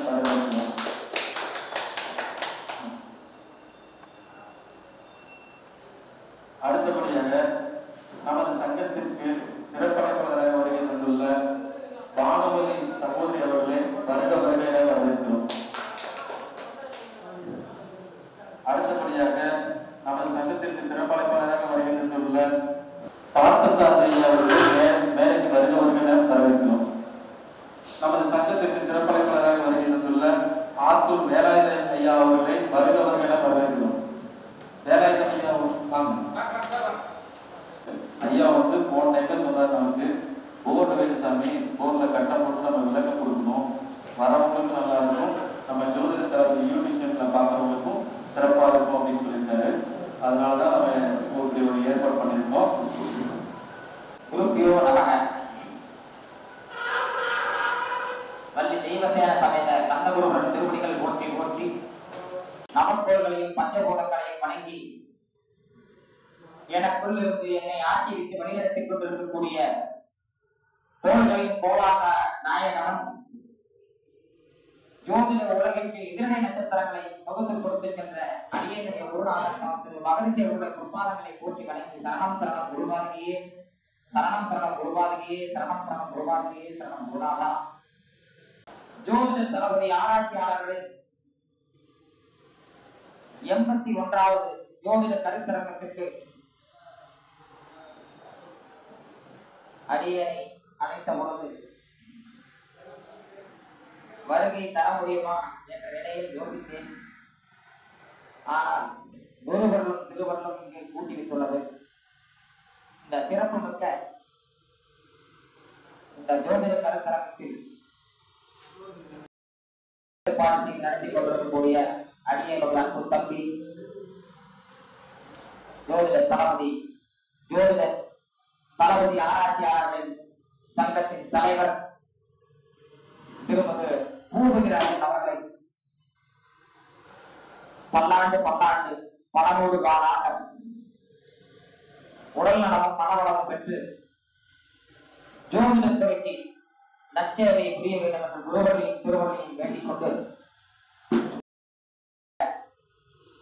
வரவேற்கிறோம். அடுத்தபடியாக நமது சங்கத்திற்கு சிறப்பழைப்பாளராக வருகை தந்துள்ள வானவலி சகோதரி அவர்களை வருக வருக என வரவேற்கிறோம். அடுத்தபடியாக நமது சங்கத்திற்கு சிறப்பழைப்பாளராக வருகை தந்துள்ள பார்த்தசாரதி அவர்களை மேலைக்கு வருக வருக என வரவேற்கிறோம். நமது சங்கத்திற்கு சிறப்பழைப்பாளராக வருகை தந்துள்ள ஆத்தூர் வேலாயுத ஐயா அவர்களை வருக வருக என வரவேற்கிறோம். வேலாயுத ஐயா ஐயா வந்து போன டைம்ல சொன்னார், நமக்கு போர்டு வேணும் சாமி, போர்டுல கட்டம் போட்டு நம்ம விளக்கம் கொடுக்கணும், வரவங்களுக்கும் நல்லா இருக்கும், நம்ம ஜோதிட தரப்பு யூடியூப் சேனல்ல பார்க்கறவங்களுக்கும் சிறப்பாக இருக்கும் அப்படின்னு சொல்லியிருக்காரு. அதனாலதான் நம்ம இப்படி ஒரு ஏற்பாடு பண்ணியிருக்கோம். குருப்பியோ நமக. வள்ளி தெய்வசேன சமேத கந்தகுருவன் திருப்படிகள் போற்றி போற்றி நவக்கோள்களையும் பஞ்சபூதங்களையும் வணங்கி எனக்குள் இருந்து என்னை ஆட்டி வைத்து வழிநடத்திக் கொண்டிருக்கக்கூடிய கோள்களின் கோளாக நாயகனும் ஜோதிட உலகிற்கு எதிரணை நட்சத்திரங்களை பகுத்து கொடுத்து சென்ற அடியனுடைய குருநாதன் திரு மகரிஷியருடைய பொற்பாதங்களை போற்றி வணங்கி சரணம் சரணம் குருபாதிகையே, சரணம் சரணம் குருபாதிகையே, சரணம் சரணம் குருபாதிகையே, சரணம் குருநாதா. ஜோதிட தளபதி ஆராய்ச்சியாளர்களின் 81வது ஜோதிட கருத்தரங்கத்திற்கு அடியனை அழைத்த பொழுது வருகை தர முடியுமா என்ற நிலையில் யோசித்தேன். ஆனால் குருவர்களும் திருவர்களும் இங்கே கூட்டி வைத்துள்ளது. இந்த சிறப்பு மிக்க இந்த ஜோதிட கருத்தரங்கத்தில் ஏற்பாடு செய்து நடத்தி கொண்டிருக்கக்கூடிய அடியனுடைய அன்பு தம்பி ஜோதிட தளபதி ஆராய்ச்சியாளர்களின் சங்கத்தின் தலைவர் திருமதி பூபதிராஜன் அவர்களை பல்லாண்டு பல நூறு காலாக உடல் நலமும் மனவளமும் பெற்று ஜோதிடத்துறைக்கு நற்சேவையை புரிய வேண்டும் என்ற குருவர்களையும் திருவர்களையும் வேண்டிக் கொண்டு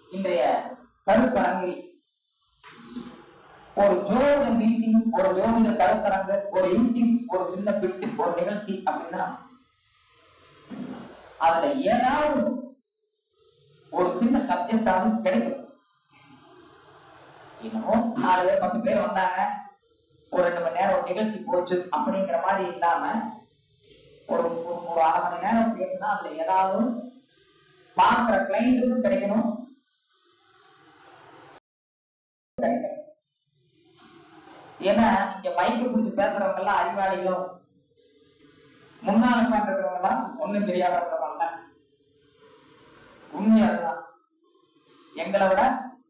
இன்றைய கருத்தரங்கில் ஒரு ஜோதிட மீட்டிங், ஒரு ஜோதிட கருத்தரங்கு, ஒரு யூடியூப், ஒரு சின்ன பிட்டு, ஒரு நிகழ்ச்சி அப்படின்னா அதுல ஏதாவது ஒரு சின்ன சப்ஜெக்டாவது கிடைக்கும். இன்னமும் 4 பேர் 10 பேர் வந்தாங்க, ஒரு 2 மணி நேரம் ஒரு நிகழ்ச்சி போச்சு அப்படிங்கிற மாதிரி இல்லாம ஒரு 1/2 மணி நேரம் பேசினா அதுல ஏதாவது பார்க்கிற கிளைண்ட்டுக்கும் கிடைக்கணும். ஏன்னா இங்க மைக்கு பிடிச்சி பேசுறவங்க எல்லாம் அறிவாளிகளும் முன்னாள் உட்கார்ந்துருக்கிறவங்க எல்லாம் ஒண்ணும் தெரியாதவங்க. உண்மை அதுதான். எங்களை விட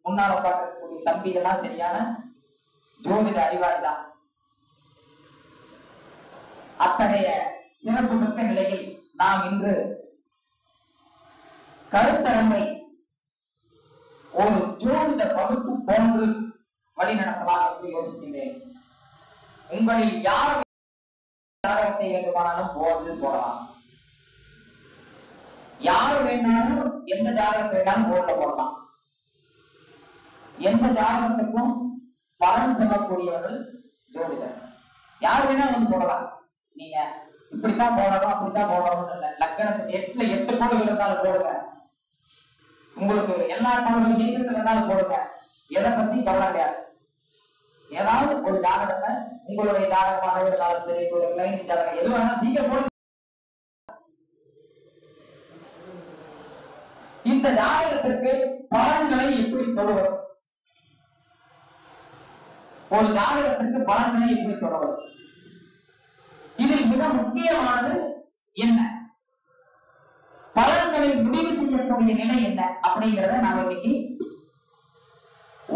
முன்னாள் உட்கார்ந்துருக்கக்கூடிய தம்பி எல்லாம் சரியான ஜோதிட அறிவாளி தான். அத்தகைய சிறப்பு மிக்க நிலையில் நாம் இன்று கருத்தரங்கை ஒரு ஜோதிட வகுப்பு போன்று வழி நடத்தலாம் என்று யோசிக்கின்றேன். உங்களில் யார் ஜாதகத்தை வேண்டுமானாலும் போடலாம், யார் வேண்டாலும் எந்த ஜாதகத்தை வேண்டாலும் போர்டுல போடலாம். எந்த ஜாதகத்துக்கும் பலன் சொல்லக்கூடியவர்கள் ஜோதிடர். யார் வேணாலும் வந்து போடலாம். நீங்க இப்படித்தான் போடணும் அப்படித்தான் போடணும் இல்ல. லக்கணத்துக்கு 8 கோடுகள் இருந்தாலும் போடுங்க, உங்களுக்கு எல்லா கோடுகளும் நீசத்துல இருந்தாலும் போடுங்க, எதை பத்தி கவலை கிடையாது. ஏதாவது ஒரு ஜாதகத்தை உங்களுடைய ஜாதகமாக இருந்தாலும் சரி, ஒரு கிளைண்ட் ஜாதகம் எது வேணாலும் சீக்கிரம் போடுங்க. இந்த ஜாதகத்திற்கு பலன்களை எப்படி தொடுவது, ஒரு ஜாதகத்திற்கு பலன்களை எப்படி தொடுவது, இதில் மிக முக்கியமானது என்ன, பலன்களை முடிவு செய்யக்கூடிய நிலை என்ன அப்படிங்கிறத நாம் இன்னைக்கு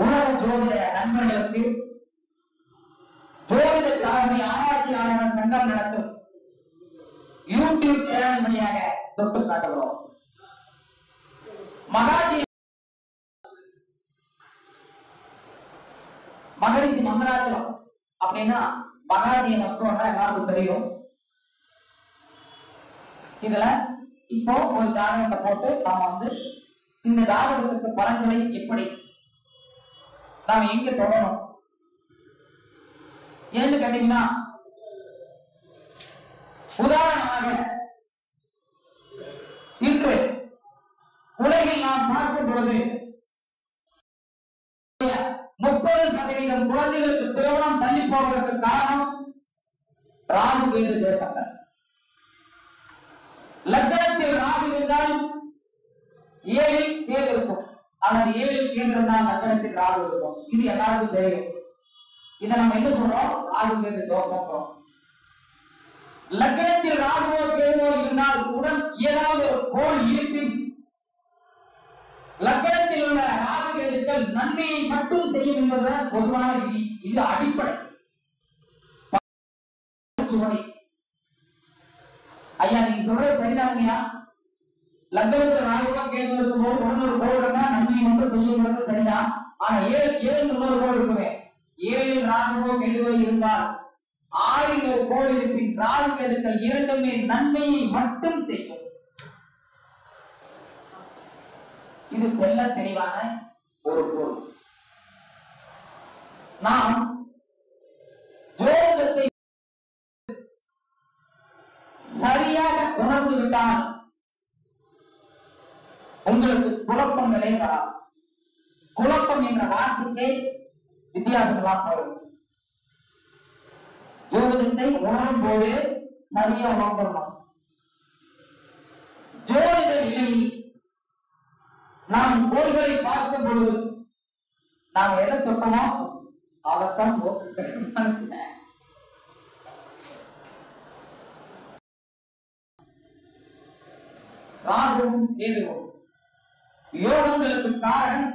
உலக ஜோதிட நண்பர்களுக்கு ஜோதிட தளபதி ஆராய்ச்சியாளர்கள் சங்கம் நடத்தும் யூடியூப் சேனல் வழியாக தொட்டு காட்டுகிறோம். மகரிஷி மங்களாச்சலம் அப்படின்னா மகாதிய நஷ்டம் எல்லாருக்கும் தெரியும். இதுல இப்போ ஒரு ஜாதகத்தை போட்டு நாம இந்த ஜாதகத்துக்கு பலன்களை எப்படி நாம எங்க தொடரும் ஏன்னு கேட்டீங்கன்னா, உதாரணமாக இன்று உலகில் நாம் பார்க்கும் பொழுது 30% குழந்தைகளுக்கு திருமணம் தள்ளி போவதற்கு காரணம் ராகு கேது தோஷங்கள். லக்னத்தில் ராகு இருந்தால் 7 கேது இருக்கும், ஆனால் 7 கேது இருந்தால் லக்னத்தில் ராகு இருக்கும். இது எல்லாருக்கும் தெரியும். இதை நம்ம என்ன சொல்றோம்? ராகு கேது தோஷம். லக்னத்தில் ராகுவோ கேதுவோ இருந்தால் உடன் ஏதாவது ஒரு கோள் இருப்பின் லக்னத்தில் உள்ள ராகு கேதுக்கள் நன்மையை மட்டும் செய்யும் என்பதுதான் பொதுவான விதி. இது அடிப்படை. ஐயா நீங்க சொல்றது சரிதாங்கய்யா. லக்னத்தில் ராகுவோ கேதுவோ இருக்கும்போது உடன் ஒரு கோள் இருந்தா நன்மையை மட்டும் செய்யும் சரிதான். ஆனா 7 இன்னொரு கோள் இருக்குமே. 7 ராகுவோ கேதுவோ இருந்தால் 6 ஒரு கோள் இருப்பின் ராகு கேதுக்கள் இரண்டுமே நன்மையை மட்டும் செய்யும். இது தெல்ல தெளிவான ஒரு பொருள். நாம் ஜோதிடத்தை சரியாக உணர்ந்து விட்டால் உங்களுக்கு குழப்பங்களே வராது. குழப்பம் என்ற வார்த்தைக்கே வித்தியாசமாக போகும். ஜோதிடத்தை உணரும் போது சரியா உணர்ந்துள்ளோம். ஜோதிட நிலையில் நாம் கோள்களை பார்க்கும் பொழுது நாம் எதை தொட்டோமோ அதைத்தான் மனசுல ராகுவும் கேதுவும் யோகங்களுக்கு காரணம்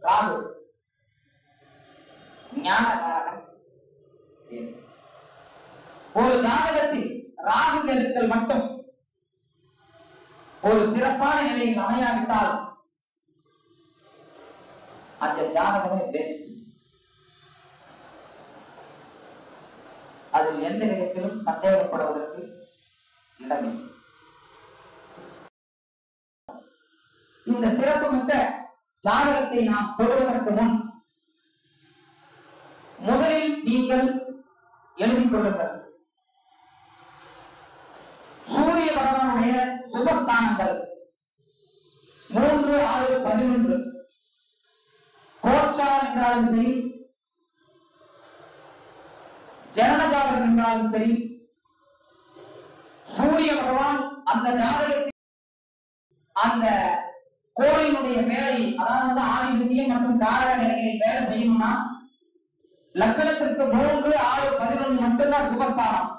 ராகு, ஞான காரணம் கேது. ஒரு ஜாதகத்தில் ராகு கேதுக்கள் மட்டும் ஒரு சிறப்பான நிலையில் அமையாவிட்டால் அந்த ஜாதகமே பெஸ்ட். அதில் எந்த விதத்திலும் சந்தேகப்படுவதற்கு இடமில்லை. இந்த சிறப்பு மிக்க ஜாதகத்தை நாம் தொடுவதற்கு முன் முதலில் நீங்கள் எழுதிக் கொள்ளுங்கள். சூரிய பகவானுடைய சுபஸ்தானங்கள் 3, 6, 11 கோச்சாரம் என்றாலும் சரி, ஜனன ஜாதகம் என்றாலும் சரி, சூரிய பகவான் அந்த ஜாதகத்தில் அந்த கோளினுடைய வேலை, அதாவது ஆதிபத்தியம் மற்றும் காரக நிலைகளில் வேலை செய்யணும்னா லக்னத்திற்கு 3, 6, 11 மட்டும்தான் சுபஸ்தானம்.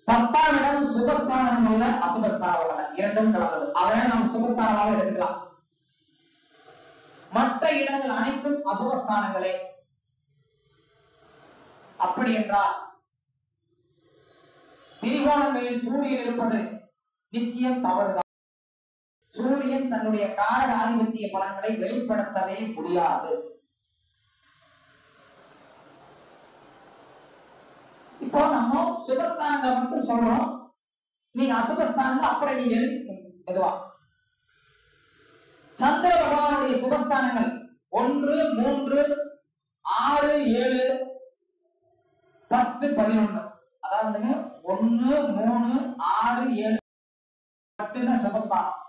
10ஆம் இடம் சுபஸ்தானம் உள்ள அசுபஸ்தானம் இரண்டும் கலந்தது. அதனால நம்ம சுபஸ்தானமாக எடுத்துக்கலாம். மற்ற இடங்கள் அனைத்தும் அசுபஸ்தானங்களே. அப்படி என்றால் திரிகோணங்களில் சூரியன் இருப்பது நிச்சயம் தவறுதான். சூரியன் தன்னுடைய காரக ஆதிபத்திய பலன்களை வெளிப்படுத்தவே முடியாது. இப்போ நம்ம சுபஸ்தானங்களை மட்டும் சொல்றோம். நீங்க அசுபஸ்தானங்கள் அப்புறம் நீங்க எழுதி மெதுவா. சந்திர பகவானுடைய சுபஸ்தானங்கள் 1, 3, 6, 7, 10, 11. அதாவது 1, 3, 6, 7, 10 சுபஸ்தானம்.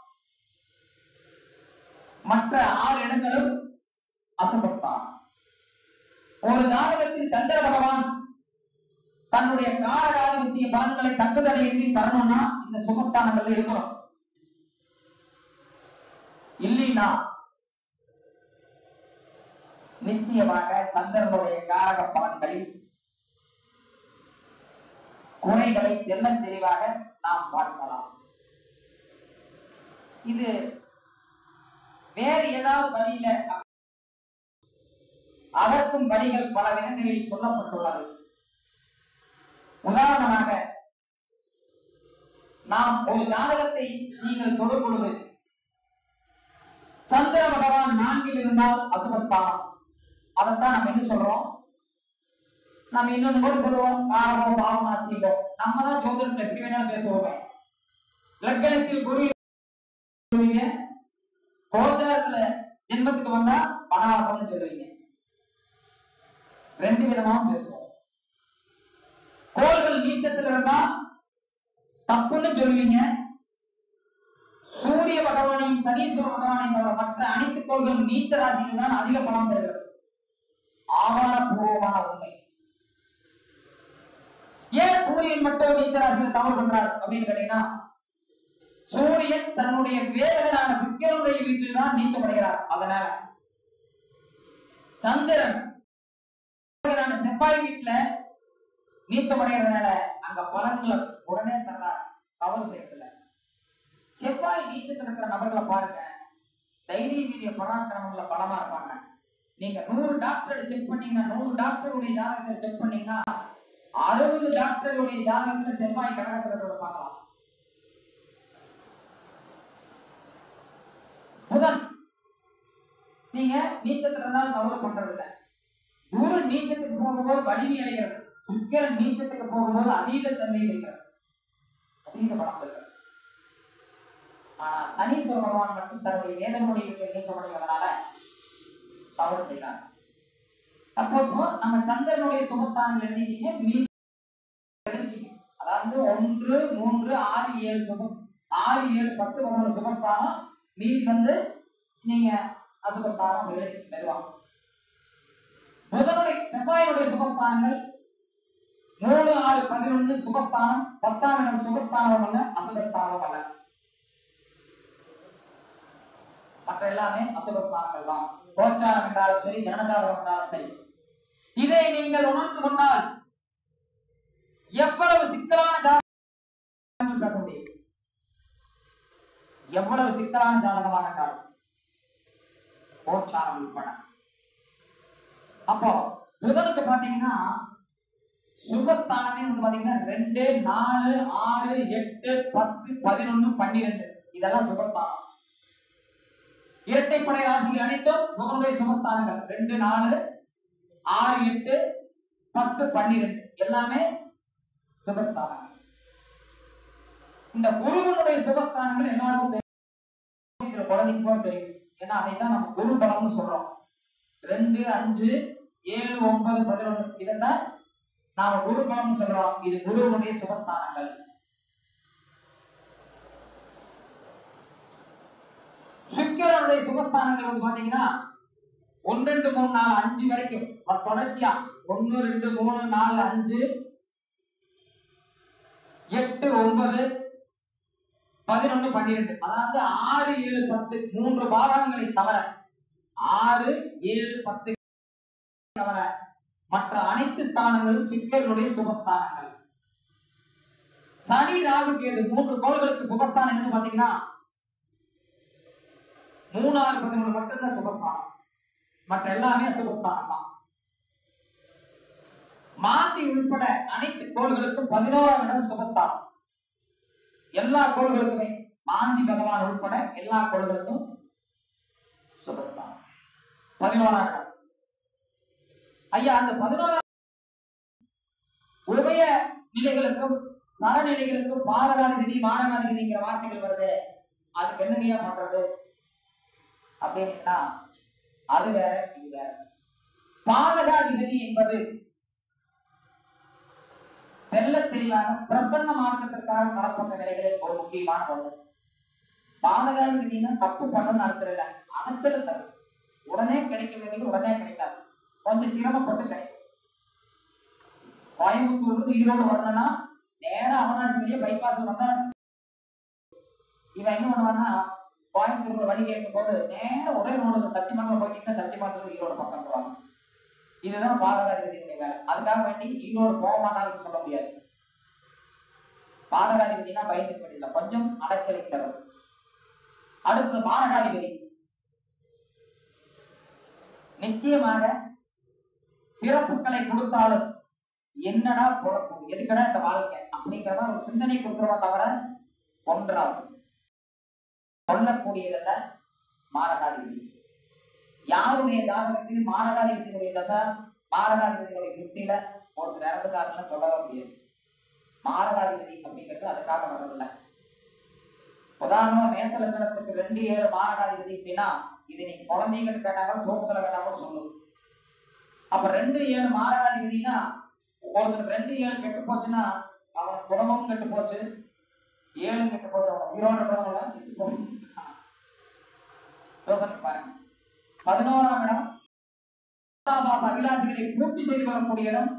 மற்ற 6 இடங்களும் அசுபஸ்தானம். ஒரு ஜாதகத்தில் சந்திர பகவான் தன்னுடைய காரகாதிபத்திய பலன்களை தக்குதடையின்றி தரணும்னா இந்த சுபஸ்தானங்கள் இருக்கணும். இல்லைன்னா நிச்சயமாக சந்திரனுடைய காரக பலன்களில் குறைகளை தெல்ல தெளிவாக நாம் பார்க்கலாம். இது வேறு ஏதாவது வழியில அதற்கும் வழிகள் பல விதங்களில் சொல்லப்பட்டுள்ளது. உதாரணமாக நாம் ஒரு ஜாதகத்தை நீங்கள் தொடும் பொழுது சந்திர பகவான் 4 இருந்தால் அசுபஸ்தானம். அதைத்தான் நம்ம என்ன சொல்றோம்? நம்ம இன்னொன்னு கூட சொல்லுவோம், காரகோ பாவனாசிகோ. நம்ம தான் ஜோதிடத்துல எப்படி வேணாலும் பேசுவோமே. லக்னத்தில் குரு சொல்லுவீங்க, கோச்சாரத்துல ஜென்மத்துக்கு வந்தா வனவாசம்னு சொல்லுவீங்க. ரெண்டு விதமா பேசுவோம். கோள்கள் நீச்சத்துல இருந்தா தப்புன்னு சொல்லுவீங்க. சூரிய பகவானையும் சனீஸ்வர பகவானையும் தவிர மற்ற அனைத்து கோள்களும் நீச்ச ராசியில் தான் அதிக பலம் பெறுகிறது. ஆதாரபூர்வமான உண்மை. ஏன் சூரியன் மட்டும் நீச்ச ராசியில் தவறு பண்றார் அப்படின்னு கேட்டீங்கன்னா, சூரியன் தன்னுடைய வேதனான சுக்கிரனுடைய வீட்டில் தான் நீச்சமடைகிறார். அதனால சந்திரன் செவ்வாய் வீட்டுல நீச்சமடைகிறதுனால அங்க பலன்களை உடனே தர்றார், தவறு செய்யறதில்ல. செவ்வாய் நீச்சத்தில் இருக்கிற நபர்களை பாருங்க, தைரிய வீரிய பராக்கிரமங்களை பலமா இருப்பாங்க. நீங்க 100 டாக்டர் செக் பண்ணீங்கன்னா, 100 டாக்டருடைய ஜாதகத்தை செக் பண்ணீங்கன்னா 60 டாக்டருடைய ஜாதகத்துல செவ்வாய் கடகத்துல இருக்கிறத பார்க்கலாம். புதன் நீங்க நீச்சத்துல இருந்தாலும் தவறு பண்றது இல்ல. குரு நீச்சத்துக்கு போகும்போது வலிமை அடைகிறது, சுக்கிரன் நீச்சத்துக்கு போகும்போது அதீத தன்மை இருக்கிறது, அதீத பலம் இருக்கிறது. ஆனா சனீஸ்வர பகவான் மட்டும் தன்னுடைய வேதனுடைய வீட்டில் நீச்சமடைவதனால தவறு செய்யறாங்க. அப்போ நம்ம சந்திரனுடைய சுபஸ்தானங்கள் எழுதிட்டீங்க, மீதி எழுதிட்டீங்க. அதாவது 1, 3, 6, 7 சுபம், 6, 7, 10, 11 சுபஸ்தானம். மீதி நீங்க அசுபஸ்தானம் எழுதி மெதுவா. புதனுடைய செவ்வாயுடைய சுபஸ்தானங்கள் 3, 6, 11 சுபஸ்தானம். 10ஆம் இடம் சுபஸ்தானம் அல்ல, அசுபஸ்தானம் அல்ல. மற்ற எல்லாமே அசுபஸ்தானங்கள் தான். கோச்சாரம் என்றாலும் சரி, ஜனஜாதகம் என்றாலும் சரி. இதை நீங்கள் உணர்ந்து கொண்டால் எவ்வளவு சிக்கலான ஜாதகம் பேச முடியும், எவ்வளவு சிக்கலான ஜாதகமாக என்றாலும் கோச்சாரம் உட்பட. அப்போ புதனுக்கு பாத்தீங்கன்னா சுபஸ்தானமே பாத்தீங்கன்னா 2, 4, 6, 8, 10, 11, 12 இதெல்லாம் சுபஸ்தானம். இரட்டைப்படை ராசிகள் அனைத்தும் புதனுடைய சுபஸ்தானங்கள். 2, 4, 6, 8, 10, 12 எல்லாமே சுபஸ்தானங்கள். இந்த குருவனுடைய சுபஸ்தானங்கள் எல்லாருக்கும் குழந்தைக்கு போல தெரியும். ஏன்னா அதைத்தான் நம்ம குரு பலம்னு சொல்றோம். 2, 5, 7, 9, 11 இதைத்தான் நாம குரு பலம்னு சொல்றோம். இது குருவனுடைய சுபஸ்தானங்கள். சுக்கிரனுடைய சுபஸ்தானங்கள் பாத்தீங்கன்னா 1, 2, 3, 4, 5 வரைக்கும் தொடர்ச்சியா 1, 2, 3, 4, 5, 8, 9, 11, 12 அதாவது 6, 7, 10 3 பாகங்களை தவிர 6, 7, 10 தவிர மற்ற அனைத்து ஸ்தானங்களும் சுக்கிரனுடைய சுபஸ்தானங்கள். சனி ராகு கேது 3 கோள்களுக்கு சுபஸ்தானம் என்ன பாத்தீங்கன்னா 3, 6, 11 மட்டும்தான் சுபஸ்தானம், மற்ற எல்லாமே சுபஸ்தானம் தான். மாந்தி உட்பட அனைத்து கோள்களுக்கும் 11ஆம் இடம் சுபஸ்தானம். எல்லா கோள்களுக்குமே மாந்தி பகவான் உட்பட எல்லா கோள்களுக்கும் சுபஸ்தானம் 11ஆம் இடம். ஐயா அந்த 11ஆம் உபய நிலைகளுக்கும் சரநிலைகளுக்கும் பாரகாதிபதி மாரகாதிபதிங்கிற வார்த்தைகள் வருது. அதுக்கு என்னங்கய்யா பண்றது அப்படின்னா அது வேற இது வேற. பாதகாதிபதி என்பது தெல்ல தெளிவாக பிரசன்ன மார்க்கத்திற்காக தரப்பட்ட நிலைகளில் ஒரு முக்கியமான ஒன்று. பாதகாதிபதினா தப்பு பண்ணணும்னு அர்த்தம் இல்லை, அலைச்சல தரும். உடனே கிடைக்க வேண்டியது உடனே கிடைக்காது, கொஞ்சம் சிரமப்பட்டு கிடைக்கும். கோயம்புத்தூர்ல ஈரோடு வரணும்னா நேரம் அவனாசி வழியா பைபாஸ் வந்தா இவன் என்ன பண்ணுவான்னா கோயம்புத்தூர்ல வழி கேட்கும் போது நேரம் ஒரே ரோடு சத்தியமங்கலம் போயிட்டீங்கன்னா சத்தியமங்கலம் ஈரோடு பக்கம் போவாங்க. இதுதான் பாதகாதிபதியுடைய வேலை. அதுக்காக வேண்டி ஈரோடு போக மாட்டாங்கன்னு சொல்ல முடியாது. பாதகாதிபதினா பயந்து பண்ணிடல, கொஞ்சம் அலைச்சலை தரும். அடுத்தது மாரகாதிபதி. நிச்சயமாக சிறப்புகளை கொடுத்தாலும் என்னடா பொழப்பு, எதுக்கடா இந்த வாழ்க்கை அப்படிங்கிறத ஒரு சிந்தனை கொடுக்கிறவா தவிர ஒன்றாகும். கொல்லக்கூடியதல்ல மாரகாதிபதி. யாருடைய ஜாதகத்திலும் மாரகாதிபதியுடைய தசை மாரகாதிபதியுடைய புத்தியில ஒருத்தர் இறந்துட்டாருன்னு சொல்லவே முடியாது. மாரகாதிபதி அப்படிங்கிறது அதுக்காக வர்றதில்லை. உதாரணமா மேச லக்னத்துக்கு 2-7 மாரகாதிபதி அப்படின்னா இது நீங்க குழந்தைங்க கேட்டாலும் தூக்கத்துல கேட்டாலும் சொல்லும். அப்ப 2-7 மாரகாதிபதினா ஒருத்தர் 2-7 கெட்டு போச்சுன்னா அவனுக்கு குடும்பமும் கெட்டு போச்சு, 7 கெட்டு போச்சு, அவன் உயிரோட தான் செத்து போகும். யோசனை பாருங்க. 11ஆம் இடம் அபிலாசிகளை பூர்த்தி செய்து கொள்ளக்கூடிய இடம்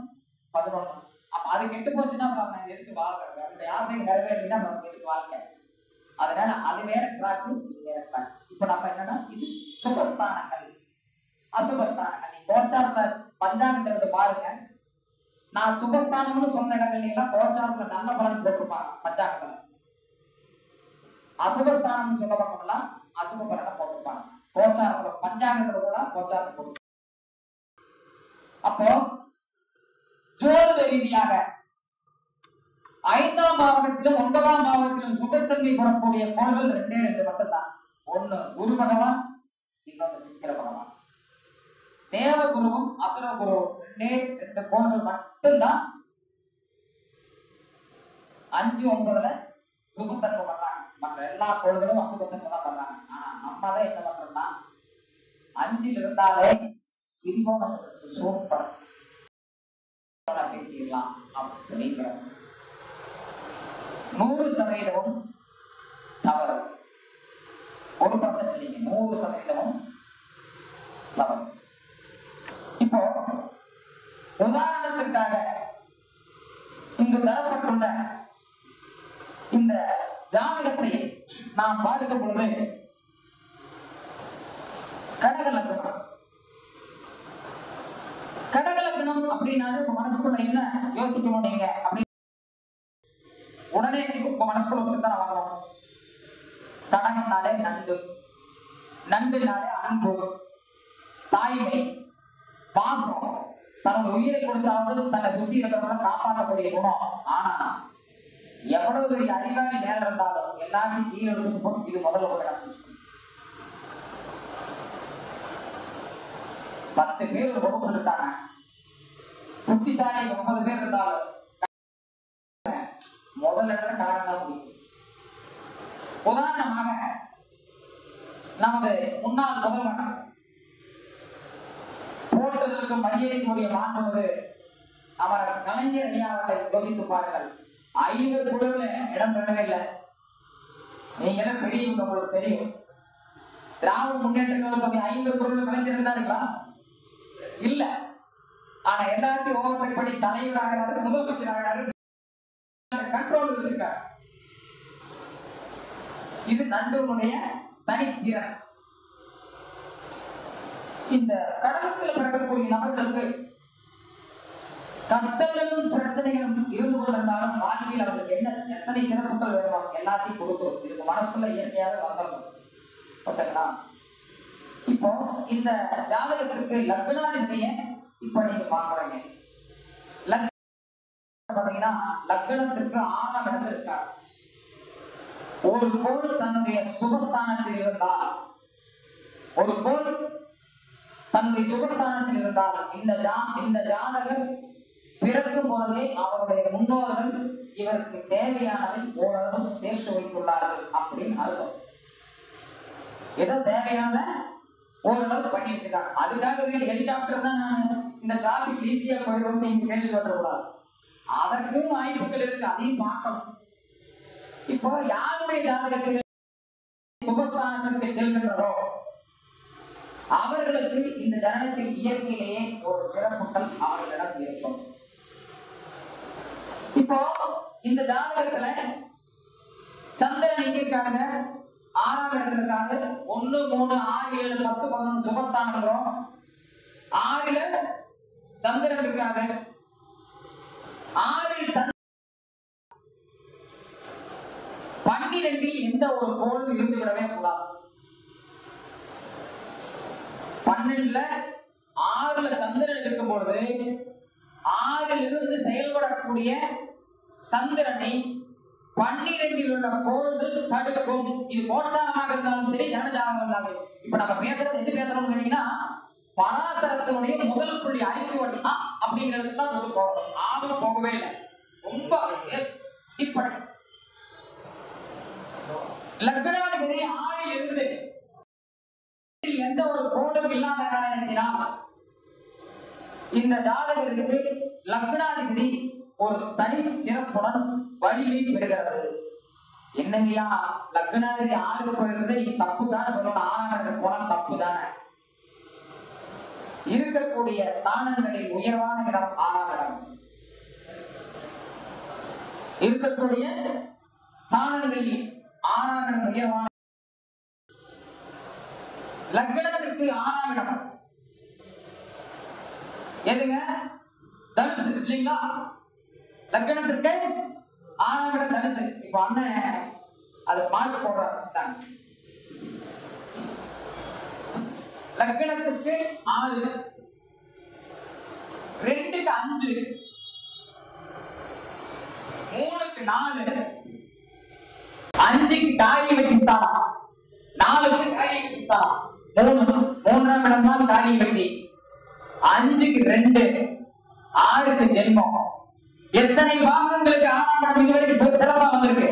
11. அப்ப அது கெட்டு போச்சுன்னா அவன் எதுக்கு வாழ்க்கை, அவனுடைய ஆசை நிறைவேறலைன்னா அவனுக்கு எதுக்கு வாழ்க்கை. அதனால அது வேற ட்ராக்கு, இது வேற ட்ராக். இப்ப நம்ம என்னன்னா இது சுபஸ்தானங்கள் அசுபஸ்தானங்கள். நீ கோச்சாரத்துல பஞ்சாங்கத்தை எடுத்து பாருங்க. நான் சுபஸ்தானம்னு சொன்ன இடங்கள்ல எல்லாம் கோச்சாரத்துல நல்ல பலன் போட்டிருப்பாங்க பஞ்சாங்கத்துல. அசுபஸ்தானம் சொல்ல பக்கம்லாம் அசுப பலனை போட்டிருப்பாங்க கோச்சாரத்துல, பஞ்சாங்கத்துல கூட கோச்சாரத்தை போட்டு. அப்போ ஜோதிட ரீதியாக 5ஆம் பாவகத்திலும் 9ஆம் பாவகத்திலும் சுபத்தன்மை பெறக்கூடிய கோள்கள் 2 மட்டும்தான். ஒண்ணு குரு பகவான், இன்னொன்று சுக்கிர பகவான். தேவ குருவும் அசுர குருவும் 2 கோள்கள் மட்டும்தான் 5-9ல சுபத்தன்மை பண்றாங்க. மற்ற எல்லா கோள்களும் அசுபத்தன்மை தான் பண்றாங்க. ஆனா நம்ம தான் என்ன பண்றோம்னா 5ல் இருந்தாலே திரிகோணத்துக்கு சூப்பர் பேசிடலாம் அப்படிங்கிற 100% தவறு. 1% இல்லைங்க, 100% தவறு. இப்போ உதாரணத்திற்காக இங்கு தரப்பட்டுள்ள இந்த ஜாதகத்தை நாம் பார்க்கும் பொழுது கடகலக்கணம் அப்படின்னாலே உங்க மனசுக்குள்ள என்ன யோசிக்கணும் நீங்க அப்படி உடனே உங்க மனசுக்குள்ள சிந்தனை வரணும். கடகம்னாலே நண்டு, நண்டுனாலே அன்பு, தாய்மை, பாசம், தன்னோட உயிரை கொடுத்தாவது தன்னை சுத்தி இருக்கிறவங்க காப்பாற்றக்கூடிய குணம். ஆனா எவ்வளவு பெரிய அறிவாளி மேல இருந்தாலும் எல்லாத்தையும் கீழே எடுத்து போட்டு இது முதல்ல போய் நடந்துச்சு. 10 பேர் ஒரு வகுப்பு இருக்காங்க, புத்திசாலி 9 பேர் இருந்தாலும் முதல் இடத்துல கடகம் தான் முடியும். உதாரணமாக நமது முன்னாள் முதல்வர் போற்றுதலுக்கு மரியாதைக்குரிய மாற்றுவது அவர் கலைஞர் ஐயா அவர்களை யோசித்து பாருங்கள். 5 குழுவில் இடம் பெறவே இல்லை. நீங்களே பெரியவங்க, உங்களுக்கு தெரியும். திராவிட முன்னேற்ற கழகத்துடைய 5 குழுவில் கலைஞர் இருந்தாருங்களா? இல்ல. ஆனா எல்லாத்தையும் ஓவர்டேக் பண்ணி தலைவர் ஆகிறாரு, முதலமைச்சர் ஆகிறாரு, கண்ட்ரோல் வச்சிருக்காரு. இது நண்டுடைய தனித்திறன். இந்த கடகத்தில் பிறக்கக்கூடிய நபர்களுக்கு கஷ்டங்களும் பிரச்சனைகளும் இருந்து கொண்டிருந்தாலும் வாழ்க்கையில் அவர்களுக்கு என்ன எத்தனை சிறப்புகள் வேணுமோ எல்லாத்தையும் கொடுக்கும். இதுக்கு மனசுக்குள்ள இயற்கையாவே வந்துடும். ஓகேங்களா? இப்போ இந்த ஜாதகத்திற்கு லக்னாதிபதியை இப்ப நீங்க பாக்குறீங்க. பாத்தீங்கன்னா லக்னத்திற்கு 6ஆம் இடத்துல இருக்கார். ஒரு கோள் தன்னுடைய சுபஸ்தானத்தில் இருந்தால், ஒரு கோள் தன்னுடைய சுபஸ்தானத்தில் இருந்தால் இந்த ஜாதகர் பிறக்கும் பொழுதே அவருடைய முன்னோர்கள் இவருக்கு தேவையானதை ஓரளவு சேர்த்து வைத்துள்ளார்கள் அப்படின்னு அர்த்தம். ஏதோ தேவையான ஓரளவு பண்ணி வச்சிருக்காங்க. அதுக்காகவே ஹெலிகாப்டர் தான் நான் இந்த டிராபிக் ஈஸியா போயிடும் நீங்க கேள்விப்பட்டக்கூடாது. அதற்கும் வாய்ப்புகள் இருக்கு, அதையும் பார்க்கணும். இப்போ யாருடைய ஜாதகத்தில் சுபஸ்தானத்திற்கு செல்கின்றதோ அவர்களுக்கு இந்த ஜனனத்தில் இயற்கையிலேயே ஒரு சிறப்புகள் அவர்களிடம் இருக்கும். இப்போ இந்த ஜாதகத்துல சந்திரன் எங்க இருக்காங்க? 6ஆம் இடத்துல இருக்காரு. 1, 3, 6, 7, 10, 11 சுபஸ்தானம். 6ல சந்திரன் இருக்காரு. 6ல் 12 எந்த ஒரு கோளும் இருந்து விடவே கூடாது. 12ல 6ல சந்திரன் இருக்கும் பொழுது 6ல் இருந்து செயல்படக்கூடிய சந்திரனை 12ல் உள்ள கோள்கள் தடுக்கும். இது கோச்சாரமாக இருந்தாலும் சரி, ஜனஜாதகம் இருந்தாலும். இப்ப நம்ம பேசுறது எது பேசுறோம்னு கேட்டீங்கன்னா பராசரத்தினுடைய முதல் புள்ளி அரிச்சுவடி அப்படிங்கிறது தான் தொட்டு போகணும். ஆளும் போகவே இல்லை. ரொம்ப இப்படி லக்னாதிபதி 6 இருந்து எந்த ஒரு கோடும் இல்லாத காரணத்தினால் இந்த ஜாதகருக்கு லக்னாதிபதி ஒரு தனி சிறப்புடன் வலிமை பெறுகிறது. என்னங்கய்யா லக்னாதிபதி 6 போயிருந்தது நீ தப்பு தானே சொல்லணும். 6ஆம் இடத்துக்கு போனா தப்பு தானே. இருக்கக்கூடிய ஸ்தானங்களில் உயர்வான இடம் 6ஆம் இடம். இருக்கக்கூடிய ஸ்தானங்களில் 6ஆம் இடம் உயர்வான. லக்னத்திற்கு 6ஆம் இடம் எதுங்க? தனுசு இல்லைங்களா? லக்னத்திற்கு 6ஆம் இடம் தனுசு. இப்ப அண்ணன் அது மார்க் போடுறாங்க. லக்னத்திற்கு 6, 2க்கு 5, 3க்கு 4, 5க்கு காரிய வெற்றி ஸ்தானம், 4க்கு காரிய வெற்றி ஸ்தானம், 3ஆம் இடம் தான் காரிய வெற்றி, 5க்கு 2, 6க்கு ஜென்மம். எத்தனை பாகங்களுக்கு 6ஆம் இடம் இதுவரைக்கும் சிறப்பா வந்திருக்கு?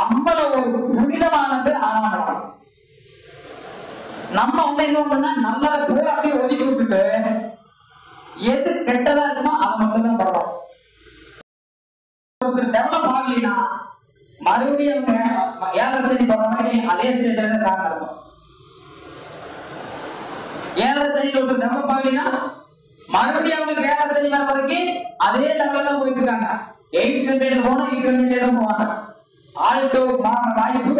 அவ்வளவு ஒரு புனிதமானது 6ஆம் இடம். நம்ம என்ன பண்ணா நல்லத கூட அப்படியே ஒதுக்கி விட்டுட்டு எது கெட்டதா இருக்குமோ அதை மட்டும் தான் பண்றோம். டெவலப் ஆகலைன்னா மறுபடியும் ஏழரை பண்ற மாதிரி அதே ஸ்டேஜ்ல இருக்காங்க. ஏழரை ஒருத்தர் டெவலப் ஆகலைன்னா மறுபடியும் அவங்களுக்கு ஏழரை வர வரைக்கும் அதே லெவல்ல தான் போயிட்டு இருக்காங்க. 800 போனா 800 தான் போவாங்க. ஆல்டோ மாற வாய்ப்பு,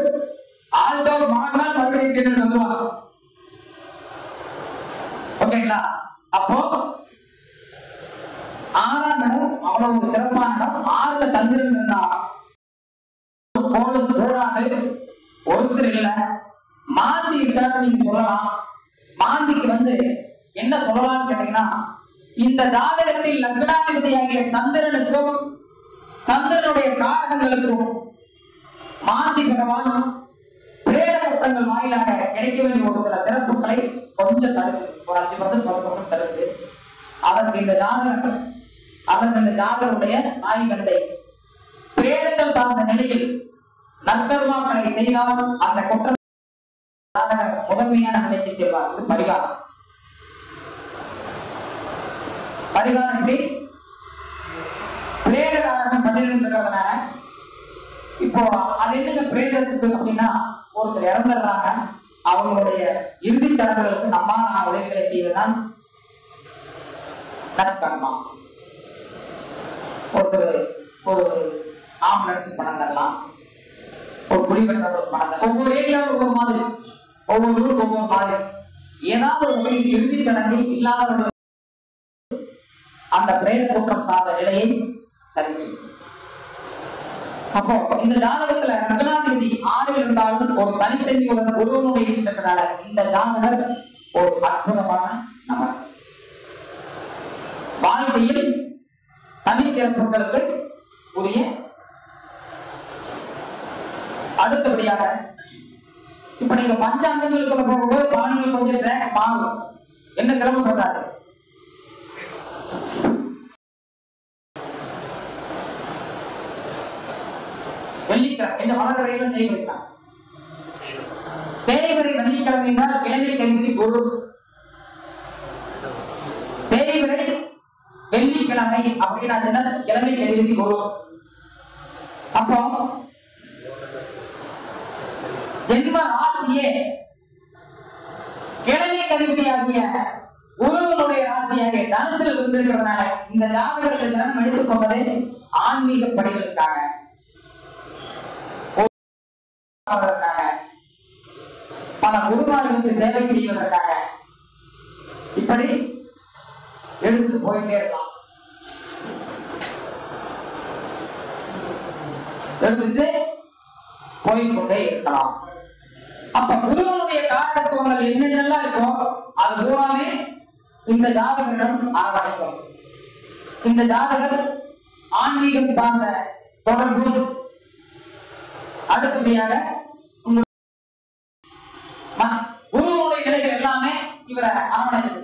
ஆல்டோ மாறினால் மறுபடியும் 800 வந்துருவாங்க. ஓகேங்களா? அப்போ 6ஆம் இடம் அவ்வளவு சிறப்பான இடம். 6ல தந்திரம் இருந்தா கூடாது. ஒருத்தர் இல்ல மாந்தி இருக்காரு நீங்க சொல்லலாம். மாந்திக்கு என்ன சொல்லலாம்னு கேட்டீங்கன்னா, இந்த ஜாதகத்தில் லக்னாதிபதி ஆகிய சந்திரனுக்கும் சந்திரனுடைய காரணங்களுக்கும் மாந்தி பகவான் பிரேத குற்றங்கள் வாயிலாக கிடைக்க வேண்டிய ஒரு சில சிறப்புகளை கொஞ்சம் தடுக்குது. ஒரு 5% 10% தடுக்குது. அதற்கு இந்த ஜாதகம் அல்லது இந்த ஜாதகருடைய தாய் தந்தை பிரேதங்கள் சார்ந்த நிலையில் நற்கர்மாக்களை செய்தால் அந்த குற்றம் முதன்மையான நிலைக்கு செல்வார். இது பரிகாரம். பரிகாரம் எப்படி? பிரேத காரணம் 12 இருக்கிறதுனால இப்போ அது என்னங்க பிரேதத்துக்கு அப்படின்னா, ஒருத்தர் இறந்துடுறாங்க, அவங்களுடைய இறுதி சடங்குகளுக்கு நம்மான உதவிகளை செய்வதுதான் நற்கர்மா. ஒருத்தர் ஒரு ஆம்புலன்ஸ் பணம் தரலாம், ஒரு குடிமக்கள் பணம் தரலாம். ஒவ்வொரு ஏரியாவில் ஒவ்வொரு மாதிரி, ஒவ்வொரு ஊருக்கு ஒவ்வொரு மாதிரி. ஏதாவது ஒரு வகையில் இறுதி சடங்கில் இல்லாத அந்த பிரேத குற்றம் சார்ந்த நிலையை சரி செய்யும். அப்போ இந்த ஜாதகத்துல லக்னாதிபதி 6 இருந்தாலும் ஒரு தனித்தன்மையுடன் ஒருவனுடைய இருக்கிறதுனால இந்த ஜாதகர் ஒரு அற்புதமான நபர். வாழ்க்கையில் தனிச்சிறப்புகளுக்கு உரிய. அடுத்தபடியாக இப்ப நீங்க பஞ்சாங்கங்களுக்கு போகும்போது பாணிகள் கொஞ்சம் ட்ராக் மாறும். என்ன கிழமை போட்டாரு? வெள்ளிக்கிழமை. இந்த வளர்கரையில செய்திருக்காங்க. தேய்வரை வெள்ளிக்கிழமை என்றால் கிழமை கருதி குரு. தேய்வரை வெள்ளிக்கிழமை அப்படின்னா கிழமை கருதி குரு. அப்போ ஜென்ம ராசியே கிழமை கருதி ஆகிய குருவனுடைய ராசியாக தனுசில் இருந்திருக்கிறதுனால இந்த ஜாதகத்தை தினம் எடுத்துக் கொண்டதே ஆன்மீக படிகளுக்காக, பல குருமார்களுக்கு சேவை செய்வதற்காக இப்படி எடுத்து போயிட்டே இருக்கலாம். எடுத்துட்டு போய்கொண்டே இருக்கலாம். அப்ப குருவனுடைய காரணத்துவங்கள் என்னென்னலாம் இருக்கோ அது பூராமே இந்த ஜாதகரிடம் அரவணைக்கும். இந்த ஜாதகர் ஆன்மீகம் சார்ந்த தொடர்பு. அடுத்தபடியாக குருவுடைய நிலைகள் எல்லாமே இவரை அரவணைச்சது.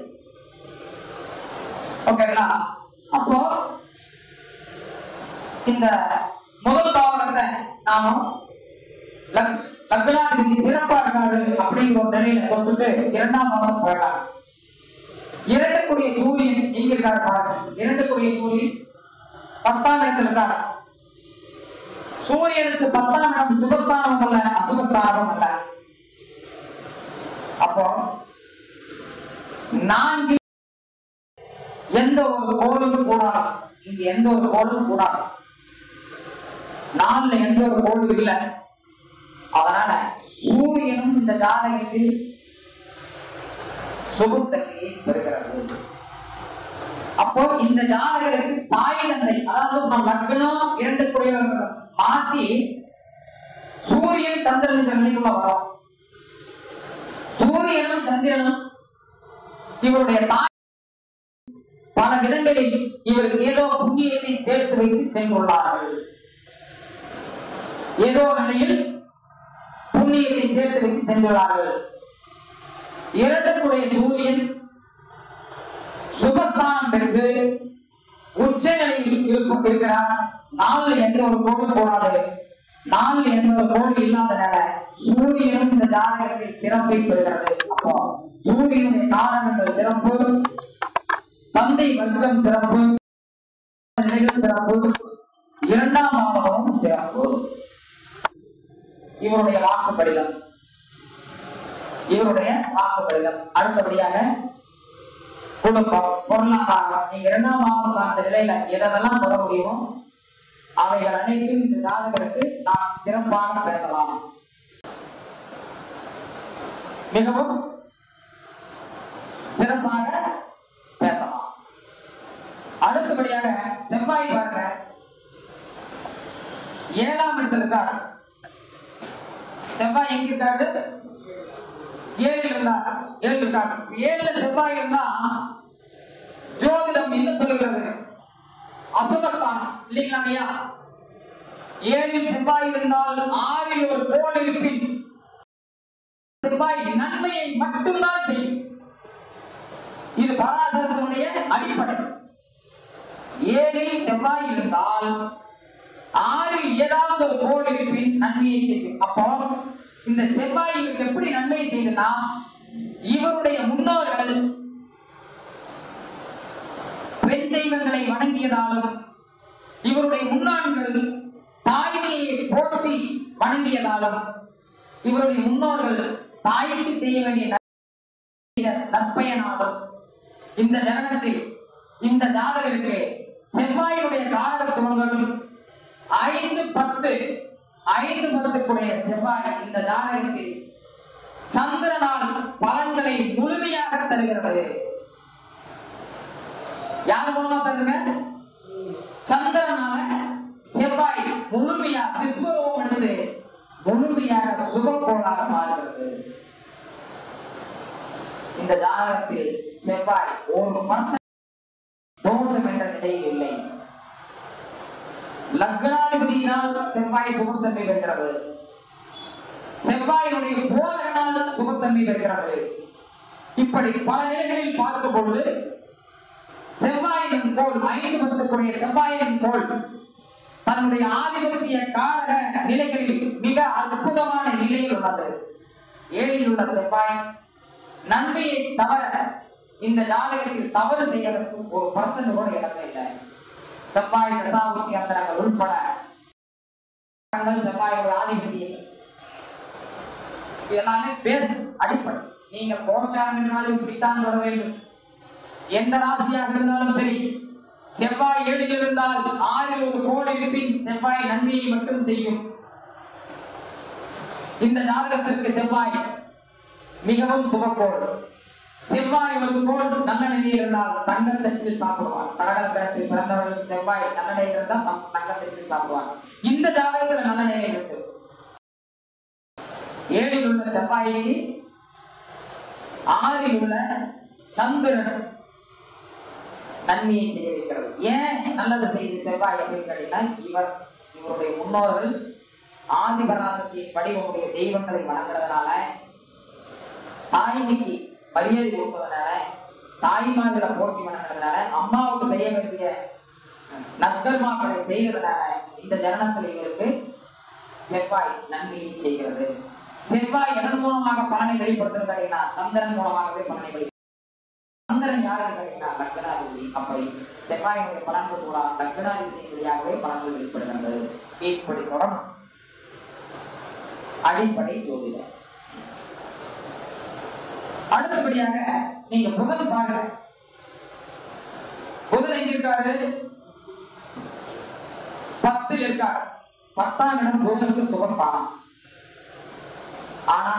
ஓகேங்களா? அப்போ இந்த முதல் பாவகத்தை நாம லக்னாதிபதி சிறப்பா இருக்காரு அப்படிங்கிற ஒரு நிலையில தொட்டுட்டு இரண்டாம் பாவம் போயிடலாம். இரண்டு கூடிய சூரியன் எங்க இருக்காரு பாருங்க. இரண்டு கூடிய சூரியன் 10ஆம் இடத்துல இருக்காரு. சூரியனுக்கு 10ஆம் இடம் சுபஸ்தானமும் அல்ல அசுபஸ்தானமும் அல்ல. அப்போ 4 எந்த ஒரு கோளும் கூடாது. இங்க எந்த ஒரு கோளும் கூடாது. 4ல எந்த ஒரு கோளும் இல்லை. அதனால சூரியனும் இந்த ஜாதகத்தில் சுபத்தன்மையை பெறுகிறது. அப்போ இந்த ஜாதகருக்கு தாய் தந்தை, அதாவது லக்னம் 2 கூடியவர்கள் மாத்தி சூரியன் சந்திரன் நிலைக்குள்ள வரும். சூரியனும் சந்திரனும் இவருடைய தாய் பல விதங்களில் இவருக்கு ஏதோ புண்ணியத்தை சேர்த்து வைத்து சென்றுள்ளார்கள். ஏதோ நிலையில் புண்ணியத்தை சேர்த்து வைத்து சென்றுள்ளார்கள். 2 கூடிய சூரியன் சுபஸ்தானம் பெற்று உச்ச நிலையில் இருக்கிறார். 4 எந்த ஒரு கோடு போடாது. 4 எந்த ஒரு கோடு இல்லாதனால சூரியனும் இந்த ஜாதகத்தில் சிறப்பை பெறுகிறது. அப்போ சூரியனுடைய காரணங்கள் சிறப்பு, தந்தை வர்க்கம் சிறப்பு, நிலைகள் சிறப்பு, 2ஆம் பாவமும் சிறப்பு. இவருடைய வாக்கு கடிதம், இவருடைய வாக்கு கடிதம். அடுத்தபடியாக குடும்பம், பொருளாதாரம், நீங்க 2ஆம் பாவம் சார்ந்த நிலையில எதெல்லாம் பெற முடியுமோ அவைகள் அனைத்தும் இந்த ஜாதகருக்கு நாம் சிறப்பாக பேசலாம். மிகவும் சிறப்பாக பேசலாம். அடுத்தபடியாக செவ்வாய் பாருங்க, 7ஆம் இடத்துல இருக்கார். செவ்வாய் எங்க இருக்காரு? 7 இருந்தார். 7 இருக்காரு. 7ல செவ்வாய் இருந்தா ஜோதிடம் என்ன சொல்லுகிறது? அசுபஸ்தானம் இல்லைங்களா ஐயா? 7ல் செவ்வாய் இருந்தால் 6ல் ஒரு கோள் இருப்பின் செவ்வாய் நன்மையை மட்டும்தான் செய்யும். இது பராசரத்தினுடைய அடிப்படை. 7ல் செவ்வாய் இருந்தால் 6ல் ஏதாவது ஒரு கோள் இருப்பின் நன்மையை செய்யும். அப்போ இந்த செவ்வாய் எப்படி நன்மை செய்யுதுன்னா, இவருடைய முன்னோர்கள் பெண் தெய்வங்களை வணங்கியதாலும், இவருடைய முன்னாள்கள் தாய்மையை போற்றி வணங்கியதாலும், இவருடைய முன்னோர்கள் தாய்க்கு செய்ய வேண்டிய நற்பயனாலும் இந்த ஜனனத்தில் இந்த ஜாதகருக்கு செவ்வாயுடைய காரகத்துவங்கள் 5-10 கூடிய செவ்வாய் இந்த ஜாதகத்தில் சந்திரனால் பலன்களை முழுமையாக தருகிறது. யார் மூலமா தருதுங்க? சந்திரனால செவ்வாய் முழுமையாக விஸ்வரூபம் எடுத்து முழுமையாக சுபக்கோளாக மாறுகிறது. இந்த ஜாதகத்தில் செவ்வாய் 1% தோஷம் என்ற நிலையில் இல்லை. லக்னாதிபதியினால் செவ்வாய் சுபத்தன்மை பெறுகிறது. செவ்வாயுடைய போதகனால் சுபத்தன்மை பெறுகிறது. இப்படி பல நிலைகளில் பார்க்கும் பொழுது செவ்வாயின் கோள் 5-10 கூடிய செவ்வாயின் கோள் தன்னுடைய ஆதிபத்திய காரக நிலைகளில் மிக அற்புதமான நிலையில் உள்ளது. 7ல் உள்ள செவ்வாய் நன்மையை தவிர இந்த ஜாதகத்தில் தவறு செய்வதற்கு 1% கூட இடமே இல்லை. செவ்வாய் தசாபுத்தி அந்தரங்கள் உட்பட செவ்வாயுடைய ஆதிபத்தியம் எல்லாமே பேஸ் அடிப்படை. நீங்கள் கோச்சாரம் என்றாலும் இப்படித்தான் தொட வேண்டும். எந்த ராசியாக இருந்தாலும் சரி, செவ்வாய் 7ல் இருந்தால் 6ல் ஒரு கோள் இருப்பின் செவ்வாய் நன்மையை மட்டும் செய்யும். இந்த ஜாதகத்திற்கு செவ்வாய் மிகவும் சுபக்கோள். செவ்வாய் ஒரு கோள் நல்ல நிலையில் இருந்தால் தங்கத்தட்டில் சாப்பிடுவார். கடகலக்கணத்தில் பிறந்தவர்களுக்கு செவ்வாய் நல்ல நிலையில் இருந்தால் தங்கத்தட்டில் சாப்பிடுவார். இந்த ஜாதகத்தில் நல்ல நிலையில் இருக்கு. 7ல் உள்ள செவ்வாய்க்கு 6ல் உள்ள சந்திரன் நன்மையை செய்ய வைக்கிறது. ஏன் நல்லது செய்து செவ்வாய் அப்படின்னு கேட்டீங்கன்னா, இவருடைய முன்னோர்கள் ஆதிபராசக்தியின் படிவமுடைய தெய்வங்களை வணங்குறதுனால, தாய்மைக்கு மரியாதை கொடுப்பதனால, தாய்மார்களை போட்டி வணங்குறதுனால, அம்மாவுக்கு செய்ய வேண்டிய நற்கர்மாக்களை செய்வதனால இந்த ஜனனத்தில் இவருக்கு செவ்வாய் நன்மையை செய்கிறது. செவ்வாய் எதன் மூலமாக பலனை வெளிப்படுத்துறது கேட்டீங்கன்னா சந்திரன் மூலமாகவே பலனை வெளிப்படுத்தும். சந்திரன் யாருன்னு கேட்டீங்கன்னா லக்னாதிபதி. அப்படி செவ்வாயினுடைய பலன்கள் கூட லக்னாதிபதி வழியாகவே பலன்கள் வெளிப்படுகிறது. இப்படி தொடரும் அடிப்படை ஜோதிடம். அடுத்தபடியாக நீங்க புதன் பாருங்க. புதன் எங்க இருக்காரு? 10 இருக்காரு. 10ஆம் இடம் புதனுக்கு சுபஸ்தானம். ஆனா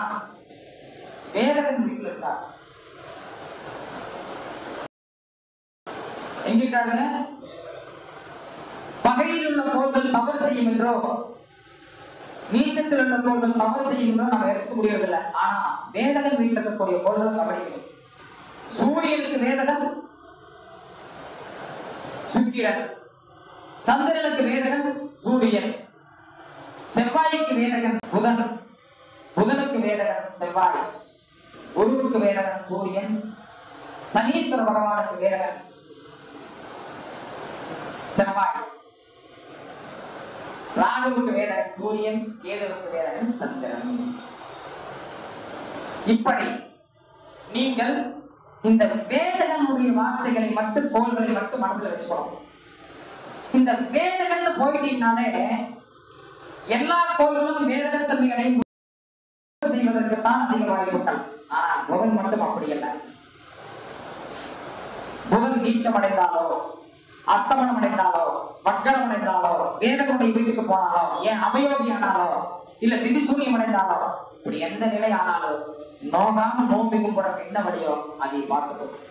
வேதகன் வீட்டில் இருக்கார். எங்க இருக்காருங்க? பகையில் உள்ள கோள்கள் தவறு செய்யும் என்றோ நீச்சத்தில் உள்ள கோள்கள் தவறு செய்யும் என்றோ நம்ம எடுத்துக்க முடியறதில்லை. ஆனா வேதகன் வீட்டில் இருக்கக்கூடிய கோள்கள் கவனிக்கணும். சூரியனுக்கு வேதகன் சுக்கிரன், சந்திரனுக்கு வேதகன் சூரியன், செவ்வாய்க்கு வேதகன் புதன், புதனுக்கு வேதகன் செவ்வாய், குருவுக்கு வேதகன் சூரியன், சனீஸ்வர பகவானுக்கு வேதகன் செவ்வாய், ராகுவுக்கு வேதகன் சூரியன், கேதுவுக்கு வேதகன் சந்திரன். இப்படி நீங்கள் இந்த வேதகனுடைய வார்த்தைகளை மட்டும் கோள்களை மட்டும் மனசுல வச்சுக்கணும். இந்த வேதகன் போயிட்டீங்கனாலே எல்லா கோள்களும் வேதகத்தன்மை அடையும் செய்வதற்குத்தான் அதிக வாய்ப்புகள். ஆனா புதன் மட்டும் அப்படி அல்ல. புதன் நீச்சம் அடைந்தாலோ அஸ்தமனம் அடைந்தாலோ வக்கரம் அடைந்தாலோ வேதகனுடைய வீட்டுக்கு போனாலோ ஏன் அபயோகி ஆனாலோ இல்ல திதிசூன்யம் அடைந்தாலோ இப்படி எந்த நிலை ஆனாலும் நோகாம நோம்பிக்கும் கூட என்ன வழியோ அதை பார்த்துக்கணும்.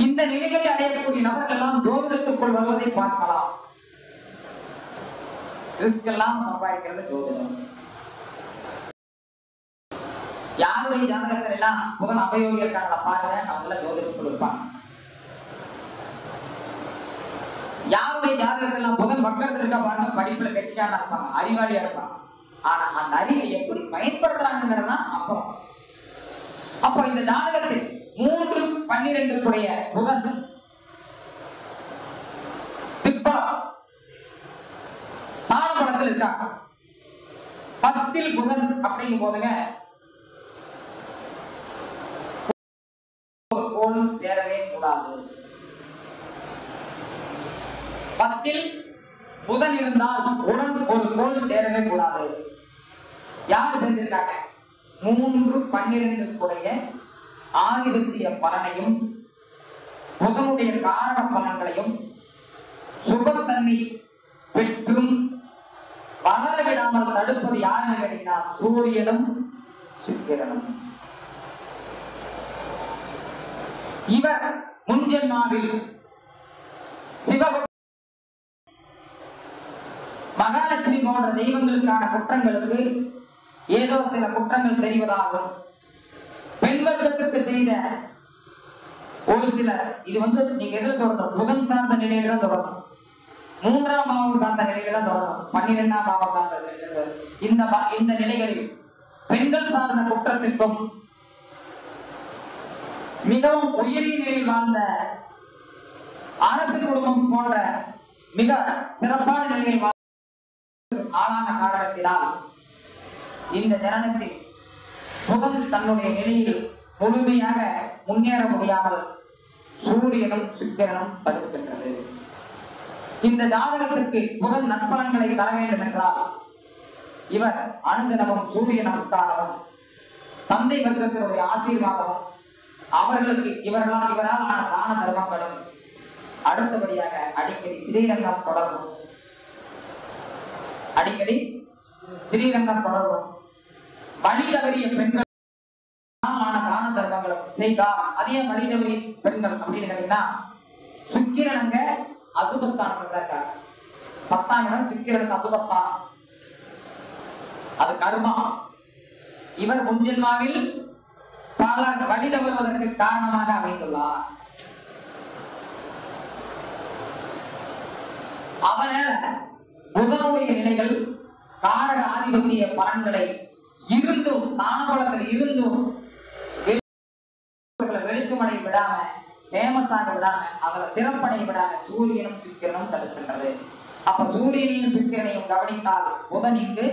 இந்த நிலைகளை அடையக்கூடிய நபர்கள் எல்லாம் ஜோதிடத்துக்குள் வருவதை பார்க்கலாம். ரிஸ்க் எல்லாம் சம்பாதிக்கிறது ஜோதிடம். யாருடைய ஜாதகத்தில் எல்லாம் புதன் அபயோகி இருக்காங்களா பாருங்க, அவங்கள ஜோதிடத்துக்குள் இருப்பாங்க. யாருடைய ஜாதகத்தில் எல்லாம் புதன் வக்கரத்தில் இருக்கா பாருங்க, படிப்புல கெட்டியான இருப்பாங்க, அறிவாளியா இருப்பாங்க. ஆனா அந்த அறிவை எப்படி பயன்படுத்துறாங்கிறதா அப்புறம். அப்ப இந்த ஜாதகத்தில் 3, 12 கூடிய புதன் தாழ்பலத்தில் இருக்காங்க. 10 புதன் அப்படிங்கும் போதுங்க ஒரு கோளும் சேரவே கூடாது. 10 புதன் இருந்தால் உடன் ஒரு கோள் சேரவே கூடாது. யாரு செஞ்சிருக்காங்க? 3, 12 கூடிய ஆதிபத்திய பலனையும் புதனுடைய காரண பலன்களையும் சுபத்தன்மை பெற்றும் வளர விடாமல் தடுப்பது யாருன்னு கேட்டீங்கன்னா சூரியனும் சுக்கிரனும். இவர் முன்ஜென்மாவில் மகாலட்சுமி போன்ற தெய்வங்களுக்கான குற்றங்களுக்கு ஏதோ சில குற்றங்கள் தெரிவதாகும். பெண் வர்க்கத்திற்கு செய்த ஒரு சில இது நீங்க எதில் தொடரணும்? புதன் சார்ந்த நிலையில தான் தொடரணும். 3ஆம் பாவம் சார்ந்த நிலையில தான் தொடரணும். 12ஆம் பாவம் சார்ந்த நிலையில இந்த நிலைகளில் பெண்கள் சார்ந்த குற்றத்திற்கும் மிகவும் உயரிய நிலையில் வாழ்ந்த அரசு குடும்பம் போன்ற மிக சிறப்பான நிலையில் ஆளான காரணத்தினால் இந்த ஜனனத்தில் புதன் தன்னுடைய நிலையில் முழுமையாக முன்னேற முடியாமல் சூரியனும் சுக்கிரனும் தடுக்கின்றது. இந்த ஜாதகத்திற்கு புதன் நற்பலன்களை தர வேண்டும் என்றால் இவர் அனுதினமும் சூரிய நமஸ்காரமும் தந்தை வர்க்கத்தினுடைய ஆசீர்வாதமும் அவர்களுக்கு இவரால் ஆன தான தர்மங்களும் அடுத்தபடியாக அடிக்கடி ஸ்ரீரங்கம் தொடர்பும் வழி தவறிய பெண்கள் தான தர்மங்களும் செய்தார். அதே வழி தவறிய பெண்கள் அப்படின்னு கேட்டீங்கன்னா சுக்கிரனங்க அசுபஸ்தானத்துல தான் இருக்காங்க. 10ஆம் இடம் சுக்கிரனுக்கு அசுபஸ்தானம், அது கர்மா. இவர் முன்ஜென்மாவில் பல வழி தவறுவதற்கு காரணமாக அமைந்துள்ளார். அவன புதனுடைய நிலைகள் காரக ஆதிபத்திய பலன்களை இருந்தும் சாணபலத்தில் இருந்தும் வெளிச்சமடை விடாம ஃபேமஸ் ஆக விடாம, அதுல சிறப்படைய விடாம சூரியனும் சுக்கிரனும் தடுக்கின்றது. அப்ப சூரியனையும் சுக்கிரனையும் கவனித்தால் புதன் இங்கு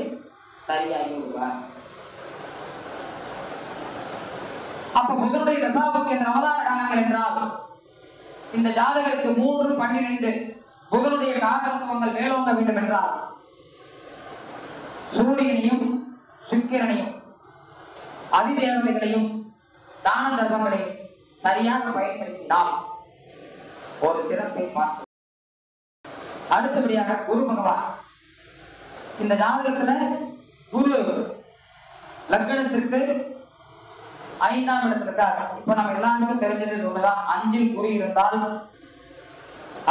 சரியாகி விடுவார். அப்ப புதனுடைய தசாபுத்திய அவதார காலங்கள் என்றால் இந்த ஜாதகருக்கு 3, 12 புதனுடைய காரகத்துவங்கள் மேலோங்க வேண்டும் என்றால் சூரியனையும் சுக்கிரனையும் அதிதேவதைகளையும் தான தர்மங்களையும் சரியாக பயன்படுத்தினால் ஒரு சிறப்பை பார்த்து. அடுத்தபடியாக குரு பகவான் இந்த ஜாதகத்துல குரு லக்னத்திற்கு 5ஆம் இடத்துல இருக்காங்க. இப்ப நம்ம எல்லாருக்கும் தெரிஞ்சது ஒண்ணுதான், 5இல் குரு இருந்தால்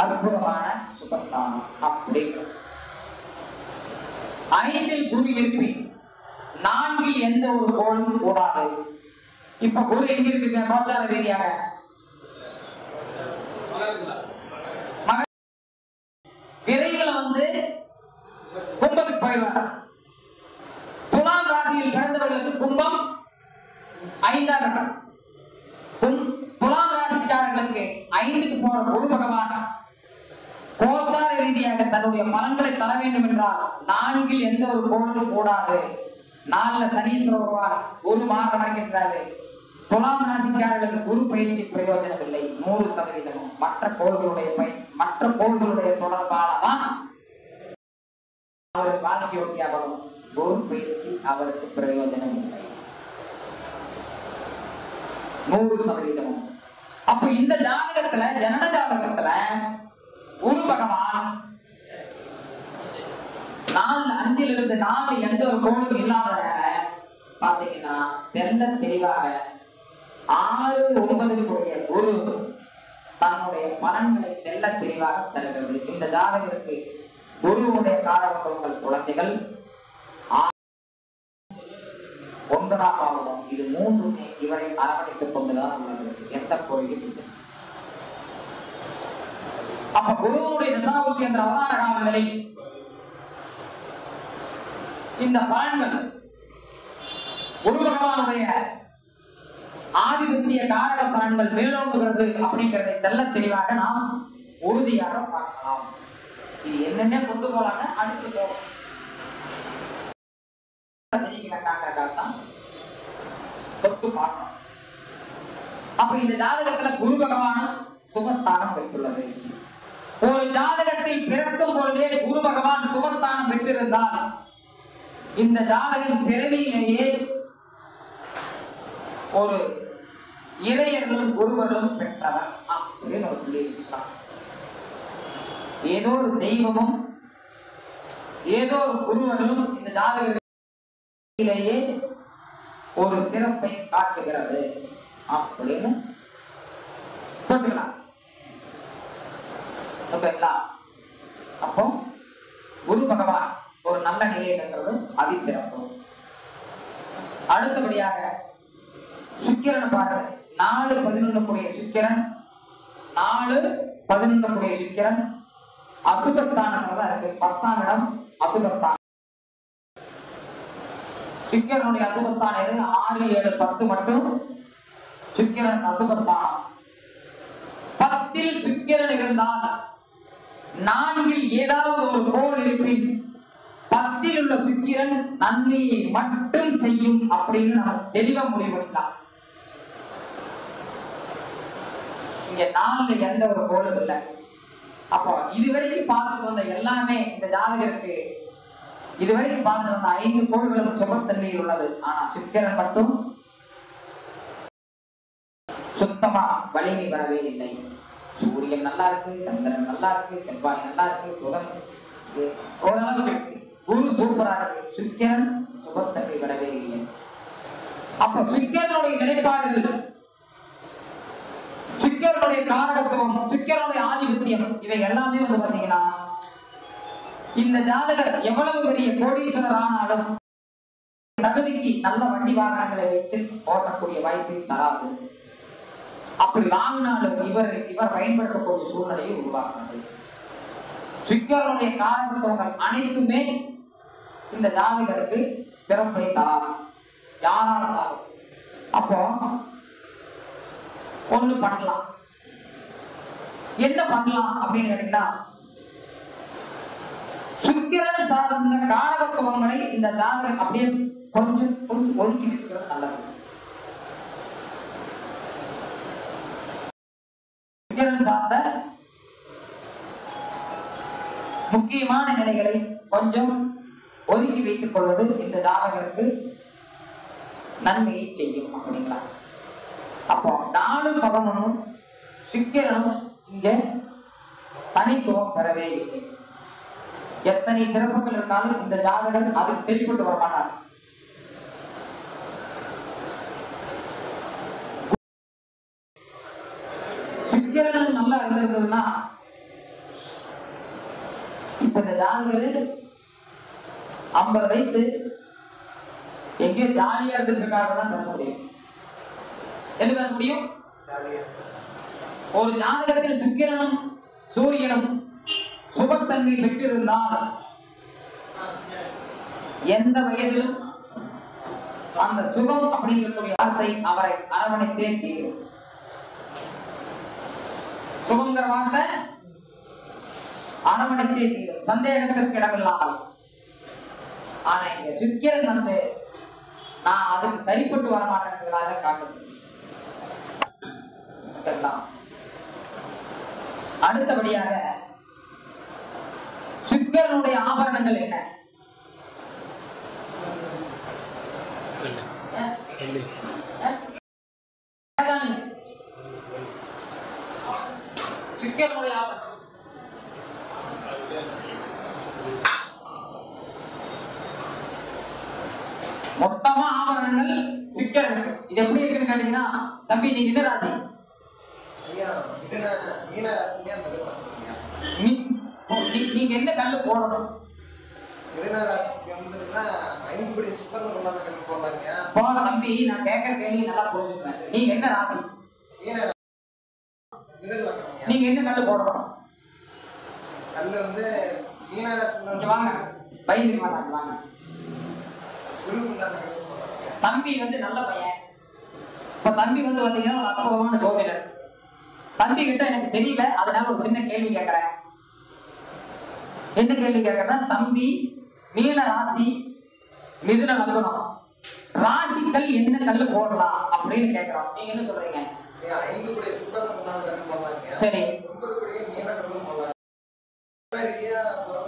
அற்புதமான சுபஸ்தானம். அப்படி 5இல் குரு இருப்பின் 4இல் எந்த ஒரு கோளும் கூடாது. இப்ப குரு எங்க இருக்குங்க கோச்சார ரீதியாக? விரைவில் கும்பத்துக்கு போயிடுவார். துலாம் ராசியில் பிறந்தவர்களுக்கு கும்பம் 5ஆம் இடம். துலாம் ராசிக்காரர்களுக்கு 5க்கு போற குரு பகவான் கோச்சார ரீதியாக தன்னுடைய பலன்களை தர வேண்டும் என்றால் 4இல் எந்த ஒரு கோளும் கூடாது. 4ல சனீஸ்வரர் பகவான் குரு மாற்றம் அடைகின்றாரு. துலாம் ராசிக்காரர்களுக்கு குரு பயிற்சி பிரயோஜனம் இல்லை 100%. மற்ற கோள்களுடைய தொடர்பாலதான் அவருக்கு வாழ்க்கை யோகியாகவும் குரு பயிற்சி அவருக்கு பிரயோஜனம் இல்லை 100%. அப்ப இந்த ஜாதகத்துல ஜனன ஜாதகத்துல குரு பகவான் 5லிருந்து 4 எந்த ஒரு கோளும் இல்லாதனால பாத்தீங்கன்னா தெல்ல தெளிவாக 6, 9 கூடிய குரு தன்னுடைய பலன்களை தெல்ல தெளிவாக தருகிறது. இந்த ஜாதகருக்கு குருவுடைய காரகத்துவங்கள் குழந்தைகள் 9ஆம் பாவம். இது 3மே இவரை அரவணைத்துக் கொண்டுதான் உள்ளது. எந்த கோயிலும் இல்லை. அப்ப குருவுடைய தசாபுத்தி என்ற அவதார காலங்களில் இந்த பலன்கள் குரு பகவானுடைய ஆதிபத்திய காரக பலன்கள் மேலோங்குகிறது அப்படிங்கிறதை தெல்ல தெளிவாக நாம் உறுதியாக பார்க்கலாம். இது என்னென்ன கொண்டு போலாங்க அடுத்து போகும். அப்ப இந்த ஜாதகத்துல குரு பகவான் சுபஸ்தானம் பெற்றுள்ளது. ஒரு ஜாதகத்தில் பிறக்கும் பொழுதே குரு பகவான் சுபஸ்தானம் பெற்றிருந்தால் இந்த ஜாதகம் பிறவியிலேயே ஒரு இறையர்களும் குருவர்களும் பெற்றவர் அப்படின்னு ஒரு புள்ளி வச்சுக்கலாம். ஏதோ ஒரு தெய்வமும் ஏதோ ஒரு குருவர்களும் இந்த ஜாதகத்திலேயே ஒரு சிறப்பை காட்டுகிறது அப்படின்னு போட்டுக்கலாம். அப்போ குரு பகவான் ஒரு நல்ல நிலையில் இருக்கிறது அதிசிறப்பு. அடுத்தபடியாக சுக்கிரன் பாருங்க, 4, 11 கூடிய சுக்கிரன், 4, 11 கூடிய சுக்கிரன் அசுபஸ்தானத்துல தான் இருக்கு. 10ஆம் இடம் அசுபஸ்தானம். சுக்கிரனுடைய அசுபஸ்தானம் எது? 6, 7, 10 மட்டும் சுக்கிரன் அசுபஸ்தானம். 10இல் சுக்கிரன் இருந்தால் 4இல் ஏதாவது ஒரு கோள் இருப்பின் 10இல் உள்ள சுக்கிரன் நன்மையை மட்டும் செய்யும் அப்படின்னு நம்ம தெளிவா முடிவு பண்ணிக்கலாம். இங்க 4ல எந்த ஒரு கோளும் இல்லை. அப்போ இதுவரைக்கும் பார்த்துட்டு வந்த எல்லாமே இந்த ஜாதகருக்கு இதுவரைக்கும் பார்த்துட்டு வந்த 5 கோள்களும் சுபத்தன்மையில் உள்ளது. ஆனா சுக்கிரன் மட்டும் சுத்தமா வலிமை வரவே இல்லை. சூரியன் நல்லா இருக்கு, சந்திரன் நல்லா இருக்கு, செவ்வாய் நல்லா இருக்கு, புதன் ஓரளவுக்கு இருக்கு, குரு சூப்பரா இருக்கு, சுக்கிரன் சுபத்தன்மை வரவே இல்லை. அப்ப சுக்கிரனுடைய நிலைப்பாடுகள், சுக்கிரனுடைய காரகத்துவம், சுக்கிரனுடைய ஆதிபத்தியம் இவை எல்லாமே பாத்தீங்கன்னா இந்த ஜாதகர் எவ்வளவு பெரிய கோடீஸ்வரர் ஆனாலும் தகுதிக்கு நல்ல வண்டி வாகனங்களை வைத்து ஓட்டக்கூடிய வாய்ப்பை தராது. அப்படி வாங்கினாலும் இவர் பயன்படுத்தக்கூடிய சூழ்நிலையை உருவாக்குறது. சுக்கிரனுடைய காரகத்துவங்கள் அனைத்துமே இந்த ஜாதகருக்கு சிறப்பை தராது யாராலும். அப்போ ஒண்ணு பண்ணலாம், என்ன பண்ணலாம் அப்படின்னு கேட்டீங்கன்னா, சுக்கிரன் சார்ந்த காரகத்துவங்களை இந்த ஜாதகம் அப்படியே கொஞ்சம் கொஞ்சம் ஒதுக்கி வச்சுக்கிறது நல்லது. சுக்கிரன் சார்ந்த முக்கியமான நிலைகளை கொஞ்சம் ஒதுக்கி வைத்துக் கொள்வது இந்த ஜாதகருக்கு நன்மையை செய்யும் அப்படிங்களா. அப்போ 4-11 சுக்கிரனும் இங்கே தனித்துவம் பெறவே இல்லை. எத்தனை சிறப்புகள் இருந்தாலும் இந்த ஜாதகர் அதுக்கு சரிப்பட்டு வரமாட்டார். சுக்கிரன் நல்லா இருந்ததுன்னா இப்ப இந்த ஜாதகர் 50 வயசு எங்கேயோ ஜாலியா இருந்துருக்காருன்னு பேச முடியும். என்ன பேச முடியும்? ஒரு ஜாதகத்தில் சுக்கிரனும் சூரியனும் சுபத்தன்மை பெற்றிருந்தால் எந்த வயதிலும் அந்த சுகம் அப்படிங்கக்கூடிய வார்த்தை அவரை அரவணைத்தே தீரும். சுகங்கிற வார்த்தை அரவணைத்தே தீரும், சந்தேகத்திற்கு இடமில்லாமல். ஆனா இங்க சுக்கிரன் வந்து நான் அதுக்கு சரிப்பட்டு வரமாட்டேங்கிறதாக காட்டுது. அடுத்தபடியாக சுக்கிரனுடைய ஆபரணங்கள் என்ன? சுக்கிரனுடைய ஆபரணம் மொத்தமா ஆபரணங்கள் சுக்கிரன். இது எப்படி இருக்குன்னு கேட்டீங்கன்னா, தம்பி நீங்க என்ன ராசி? நீங்க என்ன கல்லு போடணும்? தம்பி நான் கேட்கிற கேள்வி நல்லா புரிஞ்சுக்கிறேன். நீங்க என்ன ராசி? நீங்க என்ன கல்லு போடணும்? கல்லு வந்து மீனராசி. வாங்க பயந்துக்க மாட்டாங்க, வாங்க. தம்பி வந்து நல்ல பையன். இப்ப தம்பி வந்து பாத்தீங்கன்னா ஒரு அற்புதமான ஜோதிடர். தம்பி கிட்ட எனக்கு தெரியல, அதனால ஒரு சின்ன கேள்வி கேட்கிறேன். என்ன கேள்வி கேட்கிறேன்னா, தம்பி மீன ராசி, மிதுன லக்னம், ராசிக்கல் என்ன கல்லு போடலாம் அப்படின்னு கேட்கிறோம். நீங்க என்ன சொல்றீங்க? 5 குடைய சுக்கிரன் கல்லு போடலாம். சரி. 9 குடைய மீன கல்லு போடலாம்.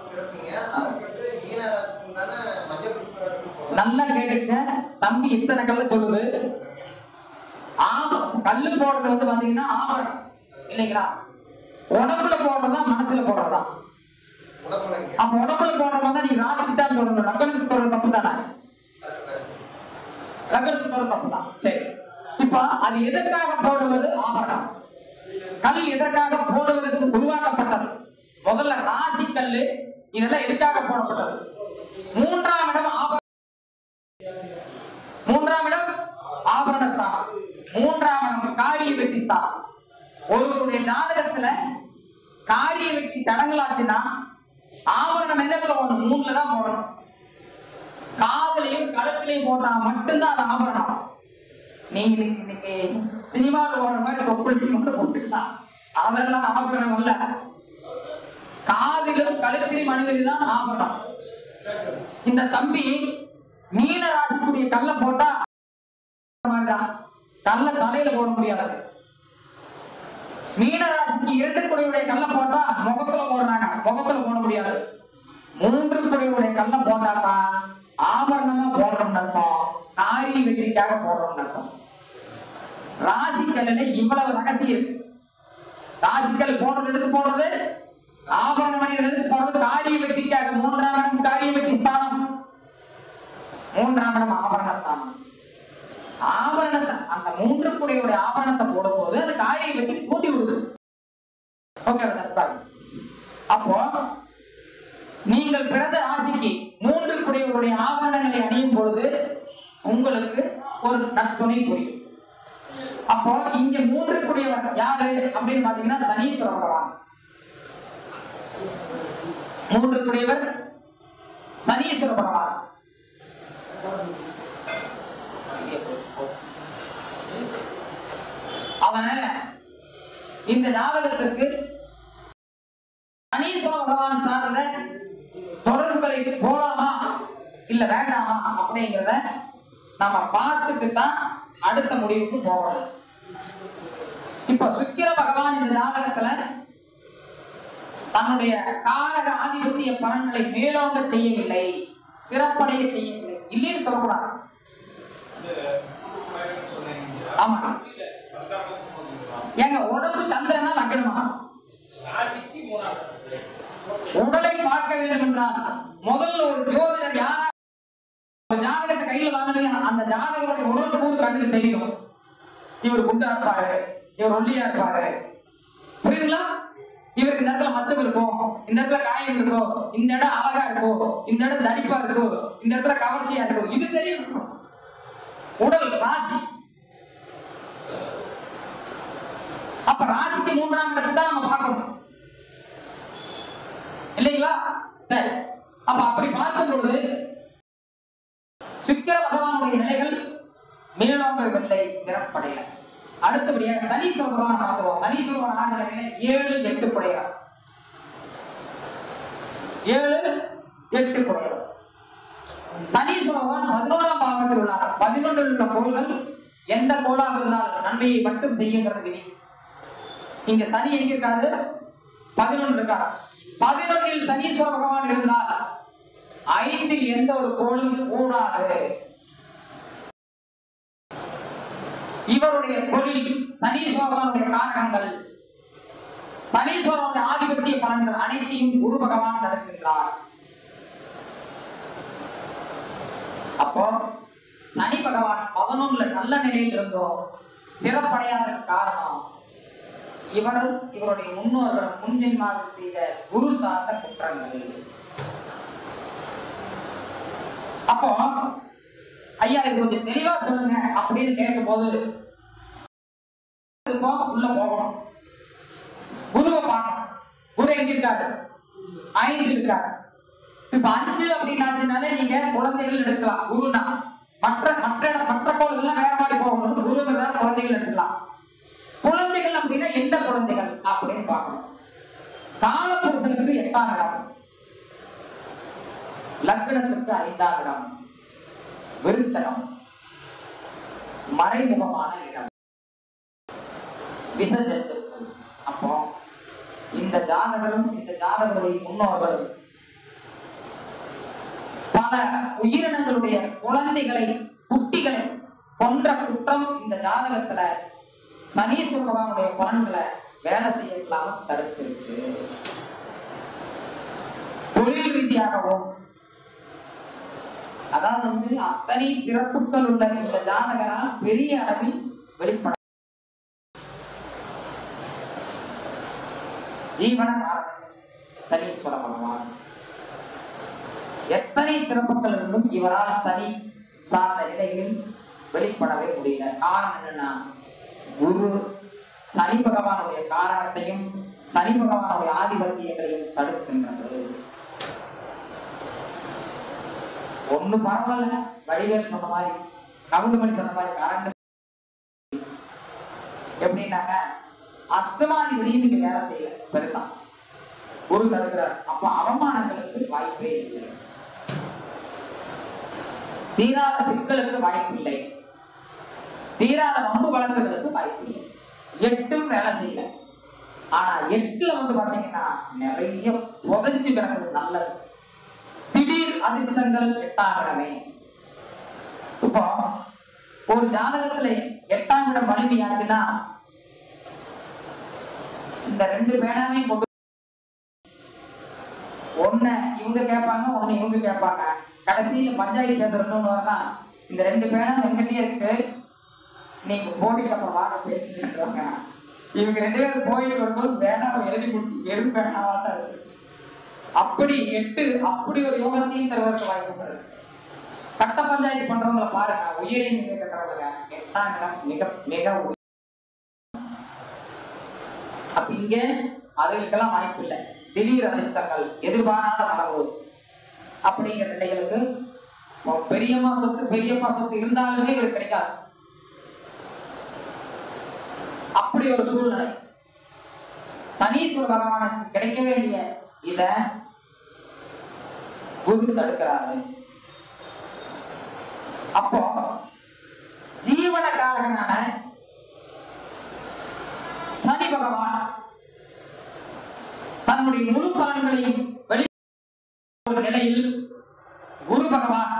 சிறப்புங்க. அதுக்கு மீனராசிக்கு தானே மஞ்சள் புஷ்பம். நல்லா கேட்டுங்க தம்பி, இத்தனை கல்லு சொல்லுது. கல்லு போடுறது வந்து பாத்தீங்கன்னா ஆபரணம் இல்லைங்களா? உடம்புல போடுறதா மனசுல போடுறதா? அப்ப உடம்புல போடுறதா நீ ராசி தான் சொல்லணும். லக்னத்துக்கு போடுறது தப்பு தானே? லக்னத்துக்கு போடுறது தப்பு தான். சரி, இப்ப அது எதற்காக போடுவது? ஆபரணம். கல் எதற்காக போடுவதற்கு உருவாக்கப்பட்டது? முதல்ல ராசி கல்லு இதெல்லாம் எதுக்காக போடப்பட்டது? 3ஆம் இடம் ஆபரணம். 3ஆம் இடம் ஆபரண ஸ்தானம். 3ஆம் இடம் காரிய வெற்றி ஸ்தானம். ஒருவருடைய ஜாதகத்துல காரிய வெற்றி தடங்களாச்சுன்னா ஆபரணம் எந்த இடத்துல போடணும்? 3ல தான் போடணும். காதலையும் கழுத்திலையும் போட்டா மட்டும்தான் அது ஆபரணம். நீங்க இன்னைக்கு சினிமாவில் போடுற மாதிரி தொப்புளையும் மட்டும் போட்டுக்கலாம், அதெல்லாம் ஆபரணம் அல்ல. காதிலும் கழுத்திலும் அணிவதுதான் ஆபரணம். இந்த தம்பி மீன ராசிக்குரிய கல்ல போட்டா கல்ல தலையில போட முடியாது. மீன ராசிக்கு 2 குடையுடைய கல்ல போட்டா முகத்துல போடுறாங்க, முகத்துல போட முடியாது. 3 குடையுடைய கல்ல போட்டாதான் ஆபரணமா போடுறோம்னு அர்த்தம், காரிய வெற்றிக்காக போடுறோம்னு அர்த்தம். ராசிக்கல்ல இவ்வளவு ரகசியம் இருக்கு. ராசிக்கல் போடுறது எதுக்கு போடுறது? ஆபரண மணிகள் எதுக்கு போடுறது? காரிய வெற்றிக்காக. 3ஆம் இடம் காரிய வெற்றி ஸ்தானம், 3ஆம் இடம் ஆபரண ஸ்தானம். ஆபரணத்தை அந்த 3 குடையுடைய ஆபரணத்தை போடும் போது அது காரிய வெற்றி கூட்டி விடுது. Okay sir. அப்போ நீங்கள் பிறந்த ராசிக்கு 3 குடையுடைய ஆபரணங்களை அணியும் பொழுது உங்களுக்கு ஒரு நற்துணை புரியும். அப்போ இங்க 3 குடையவர் யாரு அப்படின்னு பாத்தீங்கன்னா சனீஸ்வர பகவான். 3 குடையவர் சனீஸ்வர பகவான். அதனால இந்த ஜாதகத்திற்கு இல்ல வேண்டாமா அப்படிங்கிறத நம்ம பார்த்துட்டு தான் அடுத்த முடிவுக்கு போகணும். இப்ப சுக்கிர பகவான் இந்த ஜாதகத்துல தன்னுடைய காரக ஆதிபத்திய பலன்களை மேலோங்க செய்யவில்லை, சிறப்படைய செய்யவில்லை. இல்லைன்னு சொல்லக்கூடாது. ஆமா, எங்க உடம்பு சந்திரனா லக்கணமா உடலை பார்க்க வேண்டும் என்றால் முதல்ல ஒரு ஜோதிடர் யாரா ஜாதகத்தை கையில வாங்கினீங்க, அந்த ஜாதகருடைய உடல் கூறு கண்ணுக்கு தெரியும். இவர் குண்டா இருப்பாரு, இவர் ஒல்லியா இருப்பாரு, புரியுதுங்களா? இவருக்கு இந்த இடத்துல மச்சம் இருக்கும், இந்த இடத்துல காயம் இருக்கும், இந்த இடம் அழகா இருக்கும், இந்த இடம் தடிப்பா இருக்கும், இந்த இடத்துல கவர்ச்சியா இருக்கும், இது தெரியும். உடல் ராசி. அப்ப ராசிக்கு 3ஆம் இடத்தை தான் நம்ம பார்க்கணும் இல்லைங்களா? சரி, அப்ப அப்படி பார்க்கும் பொழுது சுக்கிர பகவானுடைய நிலைகள் மேலோங்கவில்லை, சிறப்படைய. அடுத்தபடியாக சனீஸ்வர பகவான் பார்க்கிறோம். சனீஸ்வர பகவான் நிலையில 7, 8 குடையார். 7, 8 குடையார். சனீஸ்வர பகவான் 11ஆம் பாவத்தில் உள்ளார். 11 உள்ள கோள்கள் எந்த கோளாக இருந்தாலும் நன்மையை மட்டும் செய்யுங்கிறது விதி. இங்க சனி எங்க இருக்காரு? 11 இருக்காரு. 11இல் சனீஸ்வர பகவான் இருந்தால் 5இல் எந்த ஒரு கோளும் கூடாது. இவருடைய தொழில் சனீஸ்வர பகவானுடைய காரகங்கள், சனீஸ்வரனுடைய ஆதிபத்திய பலன்கள் அனைத்தையும் குரு பகவான் தடுக்கின்றார். அப்போ சனி பகவான் 11ல நல்ல நிலையில் இருந்தோம் சிறப்படையாத காரணம் இவரும் இவருடைய முன்னோர்கள் முன்ஜென்மாவில் செய்த குரு சார்ந்த குற்றங்கள். அப்போ ஐயா இது கொஞ்சம் தெளிவா சொல்லுங்க அப்படின்னு கேட்கும் போது உள்ள போகணும், குருவை பார்க்கணும். குரு எங்க இருக்காரு? 5 இருக்காரு. இப்ப 5 அப்படின்னாச்சுனாலே நீங்க குழந்தைகள் எடுக்கலாம். குருனா மற்ற கோள்கள்லாம் வேற மாதிரி போகணும். குருங்கிறதால குழந்தைகள் எடுக்கலாம். குழந்தைகள் அப்படின்னா எந்த குழந்தைகள் அப்படின்னு பார்க்கணும். காலபுருஷனுக்கு 8ஆம் இடம், லக்னத்துக்கு 5ஆம் இடம், விருச்சகம் மறைமுகமான இடம், விசஜந்துக்கள். அப்போ இந்த ஜாதகரும் இந்த ஜாதகருடைய முன்னோர்களும் பல உயிரினங்களுடைய குழந்தைகளை குட்டிகளை கொன்ற குற்றம் இந்த ஜாதகத்துல சனீஸ்வர பகவானுடைய பலன்களை வேலை செய்யலாம தடுத்துருச்சு. தொழில் ரீதியாகவும் அதாவது அத்தனை சிறப்புகள் உள்ள இந்த ஜாதகரால் பெரிய அளவில் வெளிப்பட ஜீவன சனீஸ்வர பகவான் எத்தனை சிறப்புகள் இருந்தும் இவரால் சனி சார்ந்த நிலைகளில் வெளிப்படவே முடியல. காரணம் என்னன்னா குரு சனி பகவானுடைய காரணத்தையும் சனி பகவானுடைய ஆதிபத்தியங்களையும் தடுக்கின்றது. ஒண்ணு பரவாயில்ல, வடிவேல் சொன்ன மாதிரி கவுண்டமணி சொன்ன மாதிரி கரண்ட் எப்படின்னாங்க அஷ்டமாதிபதியும் நீங்க வேலை செய்யல பெருசா குரு தடுக்கிறார். அப்ப அவமானங்களுக்கு வாய்ப்பே இல்லை, தீராத சிக்கலுக்கு வாய்ப்பில்லை, தீராத வம்பு வழக்குகளுக்கு வாய்ப்பில்லை. 8ம் வேலை செய்யல. ஆனா 8ல பாத்தீங்கன்னா நிறைய புதைஞ்சு கிடக்குது நல்லது. திடீர் அதிர்ஷ்டங்கள் 8ஆம் இடமே. இப்போ ஒரு ஜாதகத்துல 8ஆம் இடம் வலிமையாச்சுன்னா இந்த 2 பேனாவையும் கொண்டு ஒண்ணு இவங்க கேட்பாங்க, ஒண்ணு இவங்க கேட்பாங்க. கடைசியில் பஞ்சாயத்து பேசுறோம்னு வரனா இந்த 2 பேனா எங்கிட்டே இருக்கு, நீங்க போட்டிட்டு அப்புறம் வாங்க பேசிட்டு. இவங்க 2 பேரும் போயிட்டு வரும்போது பேனாவை எழுதி முடிச்சு வெறும் பேனாவா தான் இருக்கு. அப்படி 8 அப்படி ஒரு யோகத்தையும் தருவதற்கு வாய்ப்பு. கட்ட பஞ்சாயத்து பண்றவங்களை பாருங்க, உயிரையும் நீங்க கட்டுறதுல 8ஆம் இடம் மிக மிக. அப்ப இங்க அதுகளுக்கெல்லாம் வாய்ப்பு இல்லை. திடீர் அதிர்ஷ்டங்கள், எதிர்பாராத மரபு அப்படிங்கிற நிலைகளுக்கு பெரியம்மா சொத்து இருந்தாலுமே இது கிடைக்காது. அப்படி ஒரு சூழ்நிலை சனீஸ்வர பகவானுக்கு கிடைக்க வேண்டிய இத குரு தடுக்கிறாரு. அப்போ ஜீவனக்காரகனான சனி பகவான் தன்னுடைய முழு பலன்களையும் வெளி ஒரு நிலையில் குரு பகவான்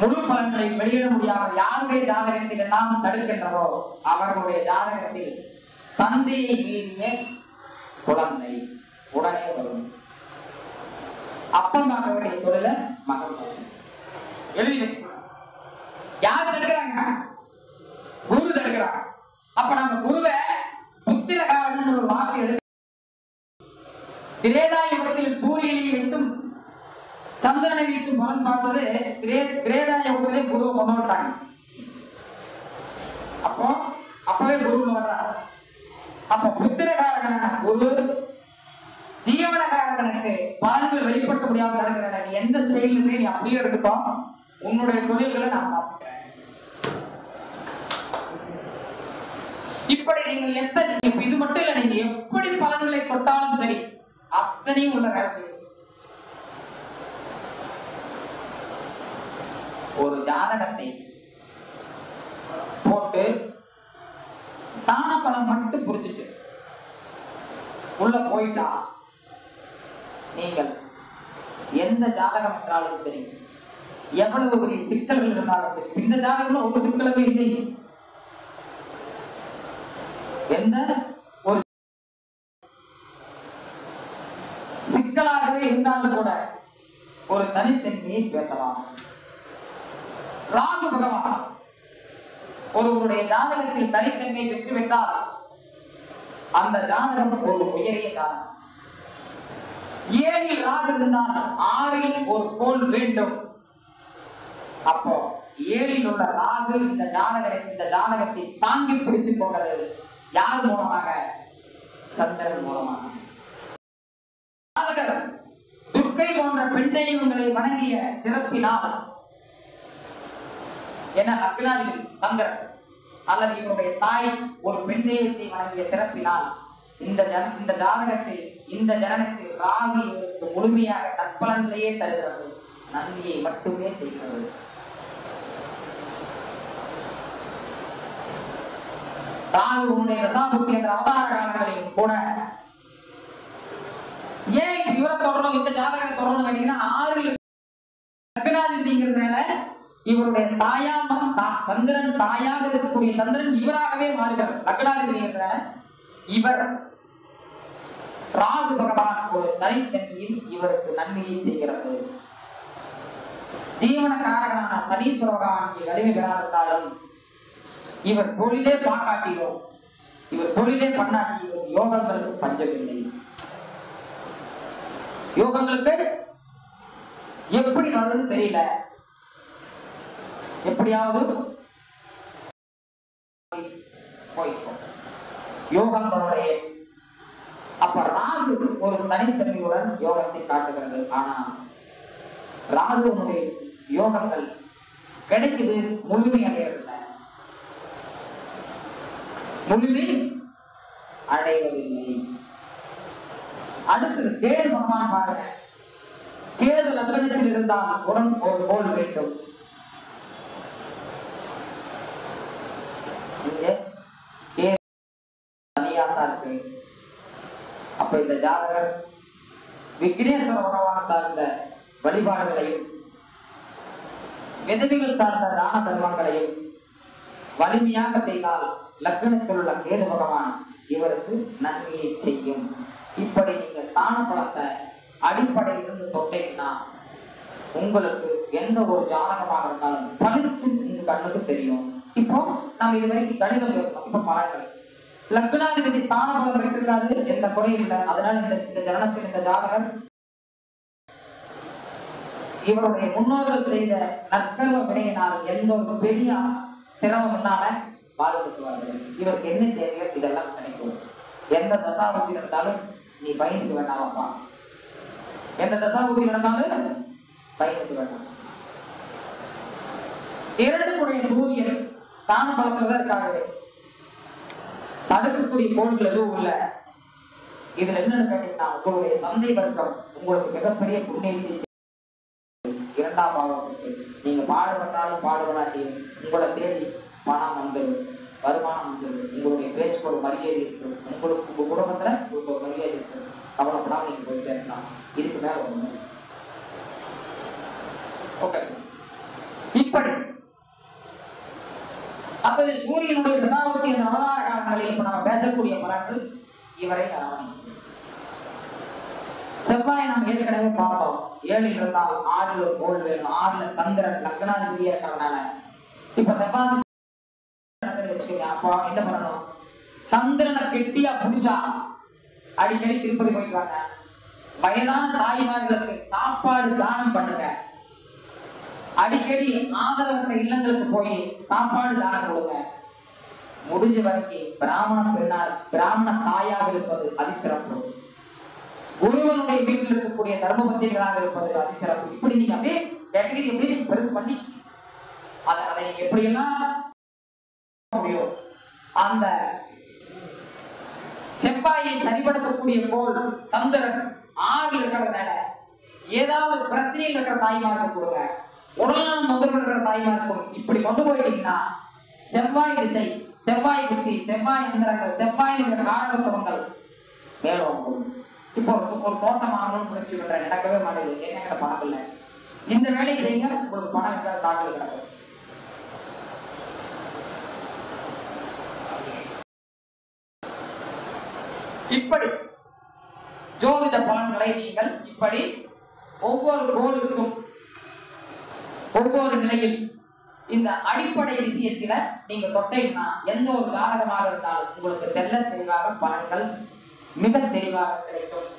முழு பலன்களை வெளியிட முடியாமல் யாருடைய ஜாதகத்தில் எல்லாம் தடுக்கின்றதோ அவர்களுடைய ஜாதகத்தில் தந்தையை மீறிய குழந்தை உடனே வரும். அப்பம் பார்க்க வேண்டிய தொழில மகன் எழுதி வச்சுக்கணும். யார் தடுக்கிறாங்க? குரு தடுக்கிறாங்க. அப்ப நம்ம குருவை புத்திரகாரன் ஒரு வார்த்தை எழுதி திரேதாயுகத்தில் சூரியனை வைத்தும் சந்திரனை வைத்தும் பலன் பார்த்தது திரேதாயுகத்திலே குருவை கொண்டு விட்டாங்க. அப்போ அப்பவே குருவில் வர்றாங்க. அப்ப புத்திரகாரகனான குரு ஜீவனகாரகனுக்கு பலன்கள் வெளிப்படுத்த முடியாம தடுக்கிற நீ எந்த ஸ்டைலுமே நீ அப்படியே எடுத்துக்கோ, உன்னுடைய தொழில்களை நான் பார்த்துக்கிறேன். இப்படி நீங்கள் இது மட்டும் இல்ல, நீங்க எப்படி பலன்களை தொட்டாலும் சரி அத்தனையும் உள்ள வேலை செய்யும். ஒரு ஜாதகத்தை போட்டு ஸ்தான பலம் மட்டும் புரிஞ்சுட்டு உள்ள போயிட்டா நீங்கள் எந்த ஜாதகம் என்றாலும் சரி, எவ்வளவு பெரிய சிக்கல்கள் இருந்தாலும் சரி, இந்த ஜாதகம்ல ஒரு சிக்கலுமே இல்லை. எந்த ஒரு சிக்கலாகவே இருந்தாலும் கூட ஒரு தனித்தன்மையை பேசலாம். ராகு பகவான் ஒருவருடைய ஜாதகத்தில் தனித்தன்மை பெற்றுவிட்டால் அந்த ஜாதகம் ஒரு உயரிய ஜாதகம். 7 ராகு இருந்தால் 6 ஒரு கோள் வேண்டும். அப்போ 7 உள்ள ராகு இந்த ஜாதகத்தை தாங்கி பிடித்துக் கொண்டது யார் மூலமாக? சந்திரன் மூலமாக. ஜாதகர் துர்க்கை போன்ற பெண் தெய்வங்களை வணங்கிய சிறப்பினால் என்ன லக்னாதிபதி சந்திரன் அல்லது இவருடைய தாய் ஒரு பெண் தெய்வத்தை வணங்கிய சிறப்பினால் இந்த ஜாதகத்தில் இந்த ஜனனத்தில் ராகு இவருக்கு முழுமையாக நற்பலன்களையே தருகிறது, நன்மையை மட்டுமே செய்கிறது. ராகுனுடைய தசாபுத்தி என்ற அவதார காலங்களிலும் கூட ஏன் இவரை தொடரும் இந்த ஜாதகத்தை தொடரும் கேட்டீங்கன்னா 6 லக்னாதிபதிங்கிறதுனால இவருடைய சந்திரன் தாயாக இருக்கக்கூடிய சந்திரன் இவராகவே மாறுகிறார். லக்னாதிபதிங்கிறதுனால இவர் ராகு பகவான் ஒரு தனித்தன்மையில் இவருக்கு நன்மையை செய்கிறது. ஜீவனக்காரகனான சனீஸ்வர பகவான் வலிமை பெறாவிட்டாலும் இவர் தொழிலே பாக்காட்டிலும் இவர் தொழிலே பண்ணாட்டிலும் யோகங்களுக்கு பஞ்சமில்லை. யோகங்களுக்கு எப்படி வரும்னு தெரியல, எப்படியாவது போய்க்கும் யோகங்களுடைய. அப்ப ராகு ஒரு தனித்தன்மையுடன் யோகத்தை காட்டுகிறது. ஆனா ராகுனுடைய யோகங்கள் கிடைக்குது, முழுமை அடையவில்லை, முழுமை அடைவதில்லை. அடுத்து கேது பகவான் பாருங்க. கேது லக்னத்தில் இருந்தால் உடன் ஒரு கோல் வேண்டும். இருக்கு. அப்ப இந்த ஜாதகர் விக்னேஸ்வர பகவான் சார்ந்த வழிபாடுகளையும் விதவிகள் சார்ந்த தான தர்மங்களையும் வலிமையாக செய்தால் லக்னத்தில் உள்ள கேது பகவான் இவருக்கு நன்மையை செய்யும். இப்படி நீங்க ஸ்தான பலத்தை அடிப்படையிலிருந்து தொட்டீங்கன்னா உங்களுக்கு எந்த ஒரு ஜாதகமாக இருந்தாலும் பளிச்சு உங்க கண்ணுக்கு தெரியும். இப்போ நம்ம இது வரைக்கும் கணிதம் பேசணும். இப்ப பலன்கள் லக்னாதிபதி ஸ்தான பலம் பெற்றிருக்காரு, எந்த குறையும் இல்லை. அதனால இந்த ஜனனத்தில் இந்த ஜாதகர் இவருடைய முன்னோர்கள் செய்த நற்கர்ம வினையினால் எந்த ஒரு பெரிய சிரமம் இல்லாம வாழ்ந்துக்குவார்கள். இவருக்கு என்ன தேவையோ இதெல்லாம் கிடைக்கும். எந்த தசாபுத்தி இருந்தாலும் நீ பயந்துக்க வேண்டாமப்பா, எந்த தசாபுத்தி நடந்தாலும் பயந்துக்க வேண்டாம். 2 கூடிய சூரியன் ஸ்தான பலத்துல தான் இருக்காரு, தடுக்கக்கூடிய கோள்கள் எதுவும் இல்லை. இதுல என்னன்னு கேட்டீங்கன்னா உங்களுடைய தந்தை வர்க்கம் உங்களுக்கு மிகப்பெரிய புண்ணியத்தை 2ஆம் பாவத்துக்கு நீங்க பாடுபட்டாலும் பாடுபடாட்டியும் உங்களை தேடி பணம் வந்துடும், வருமானம் வந்துடும், உங்களுடைய பேச்சுக்கு ஒரு மரியாதை இருக்கு, உங்களுக்கு உங்க குடும்பத்துல உங்களுக்கு ஒரு மரியாதை இருக்கு. கவலைப்படாம நீங்க போய் கேட்கலாம். இதுக்கு மேல ஒண்ணு ஓகே. இப்படி அப்போது சூரியனுடைய பிரதாபத்தி என்ற அவதார காலங்களில் இப்ப நம்ம பேசக்கூடிய பலன்கள் இவரை அரவணைக்கும். செவ்வாய் நாம் ஏற்கனவே பார்த்தோம். 7 இருந்தால் 6 ஒரு கோள் வேணும். 6 சந்திரன் லக்னாதிபதியா இருக்கிறதுனால இப்ப செவ்வாய் வச்சுக்கோங்க. அப்போ என்ன பண்ணணும்? சந்திரனை கெட்டியா புடிச்சா அடிக்கடி திருப்பதி போயிட்டு வாங்க. வயதான தாய்மார்களுக்கு சாப்பாடு தானம் பண்ணுங்க. அடிக்கடி ஆதரவற்ற இல்லங்களுக்கு போய் சாப்பாடு தானம் கொடுங்க. முடிஞ்ச வரைக்கும் பிராமண தாயாக இருப்பது அதிசிறப்பு. குருவனுடைய வீட்டில் இருக்கக்கூடிய தர்மபத்திரிகளாக இருப்பது அதிசிறப்பு. இப்படி நீங்க அப்படியே கேட்டகரி எப்படி பெருசு பண்ணி அதை எப்படி எல்லாம் முடியும். அந்த செவ்வாயை சரிபடுத்தக்கூடிய கோள் சந்திரன் 6 இருக்கிறதுனால ஏதாவது பிரச்சனையில் இருக்கிற தாய்மாருக்கு கொடுங்க. உடல்நலம் தொந்தரவு இருக்கிற தாய்மாருக்கு கொடுங்க. இப்படி கொண்டு போயிட்டீங்கன்னா செவ்வாய் திசை, செவ்வாய் புத்தி, செவ்வாய் எந்திரங்கள், செவ்வாயினுடைய காரகத்துவங்கள் மேலும். இப்போ ஒரு தோட்டம் வாங்கணும்னு முயற்சி பண்றேன், நடக்கவே மாட்டேங்குது. என்ன பணம் இல்லை. இந்த வேலையை செய்யுங்க, உங்களுக்கு பணம் இருக்கிற சாக்கல் கிடக்கும். இப்படி ஜோதிட பலன்களை நீங்கள் இப்படி ஒவ்வொரு கோளுக்கும் ஒவ்வொரு நிலையில் இந்த அடிப்படை விஷயத்தில நீங்க தொட்டீங்கன்னா எந்த ஒரு ஜாதகமாக இருந்தாலும் உங்களுக்கு தெல்ல தெளிவாக பலன்கள் மிக தெளிவாக கிடைக்கும்.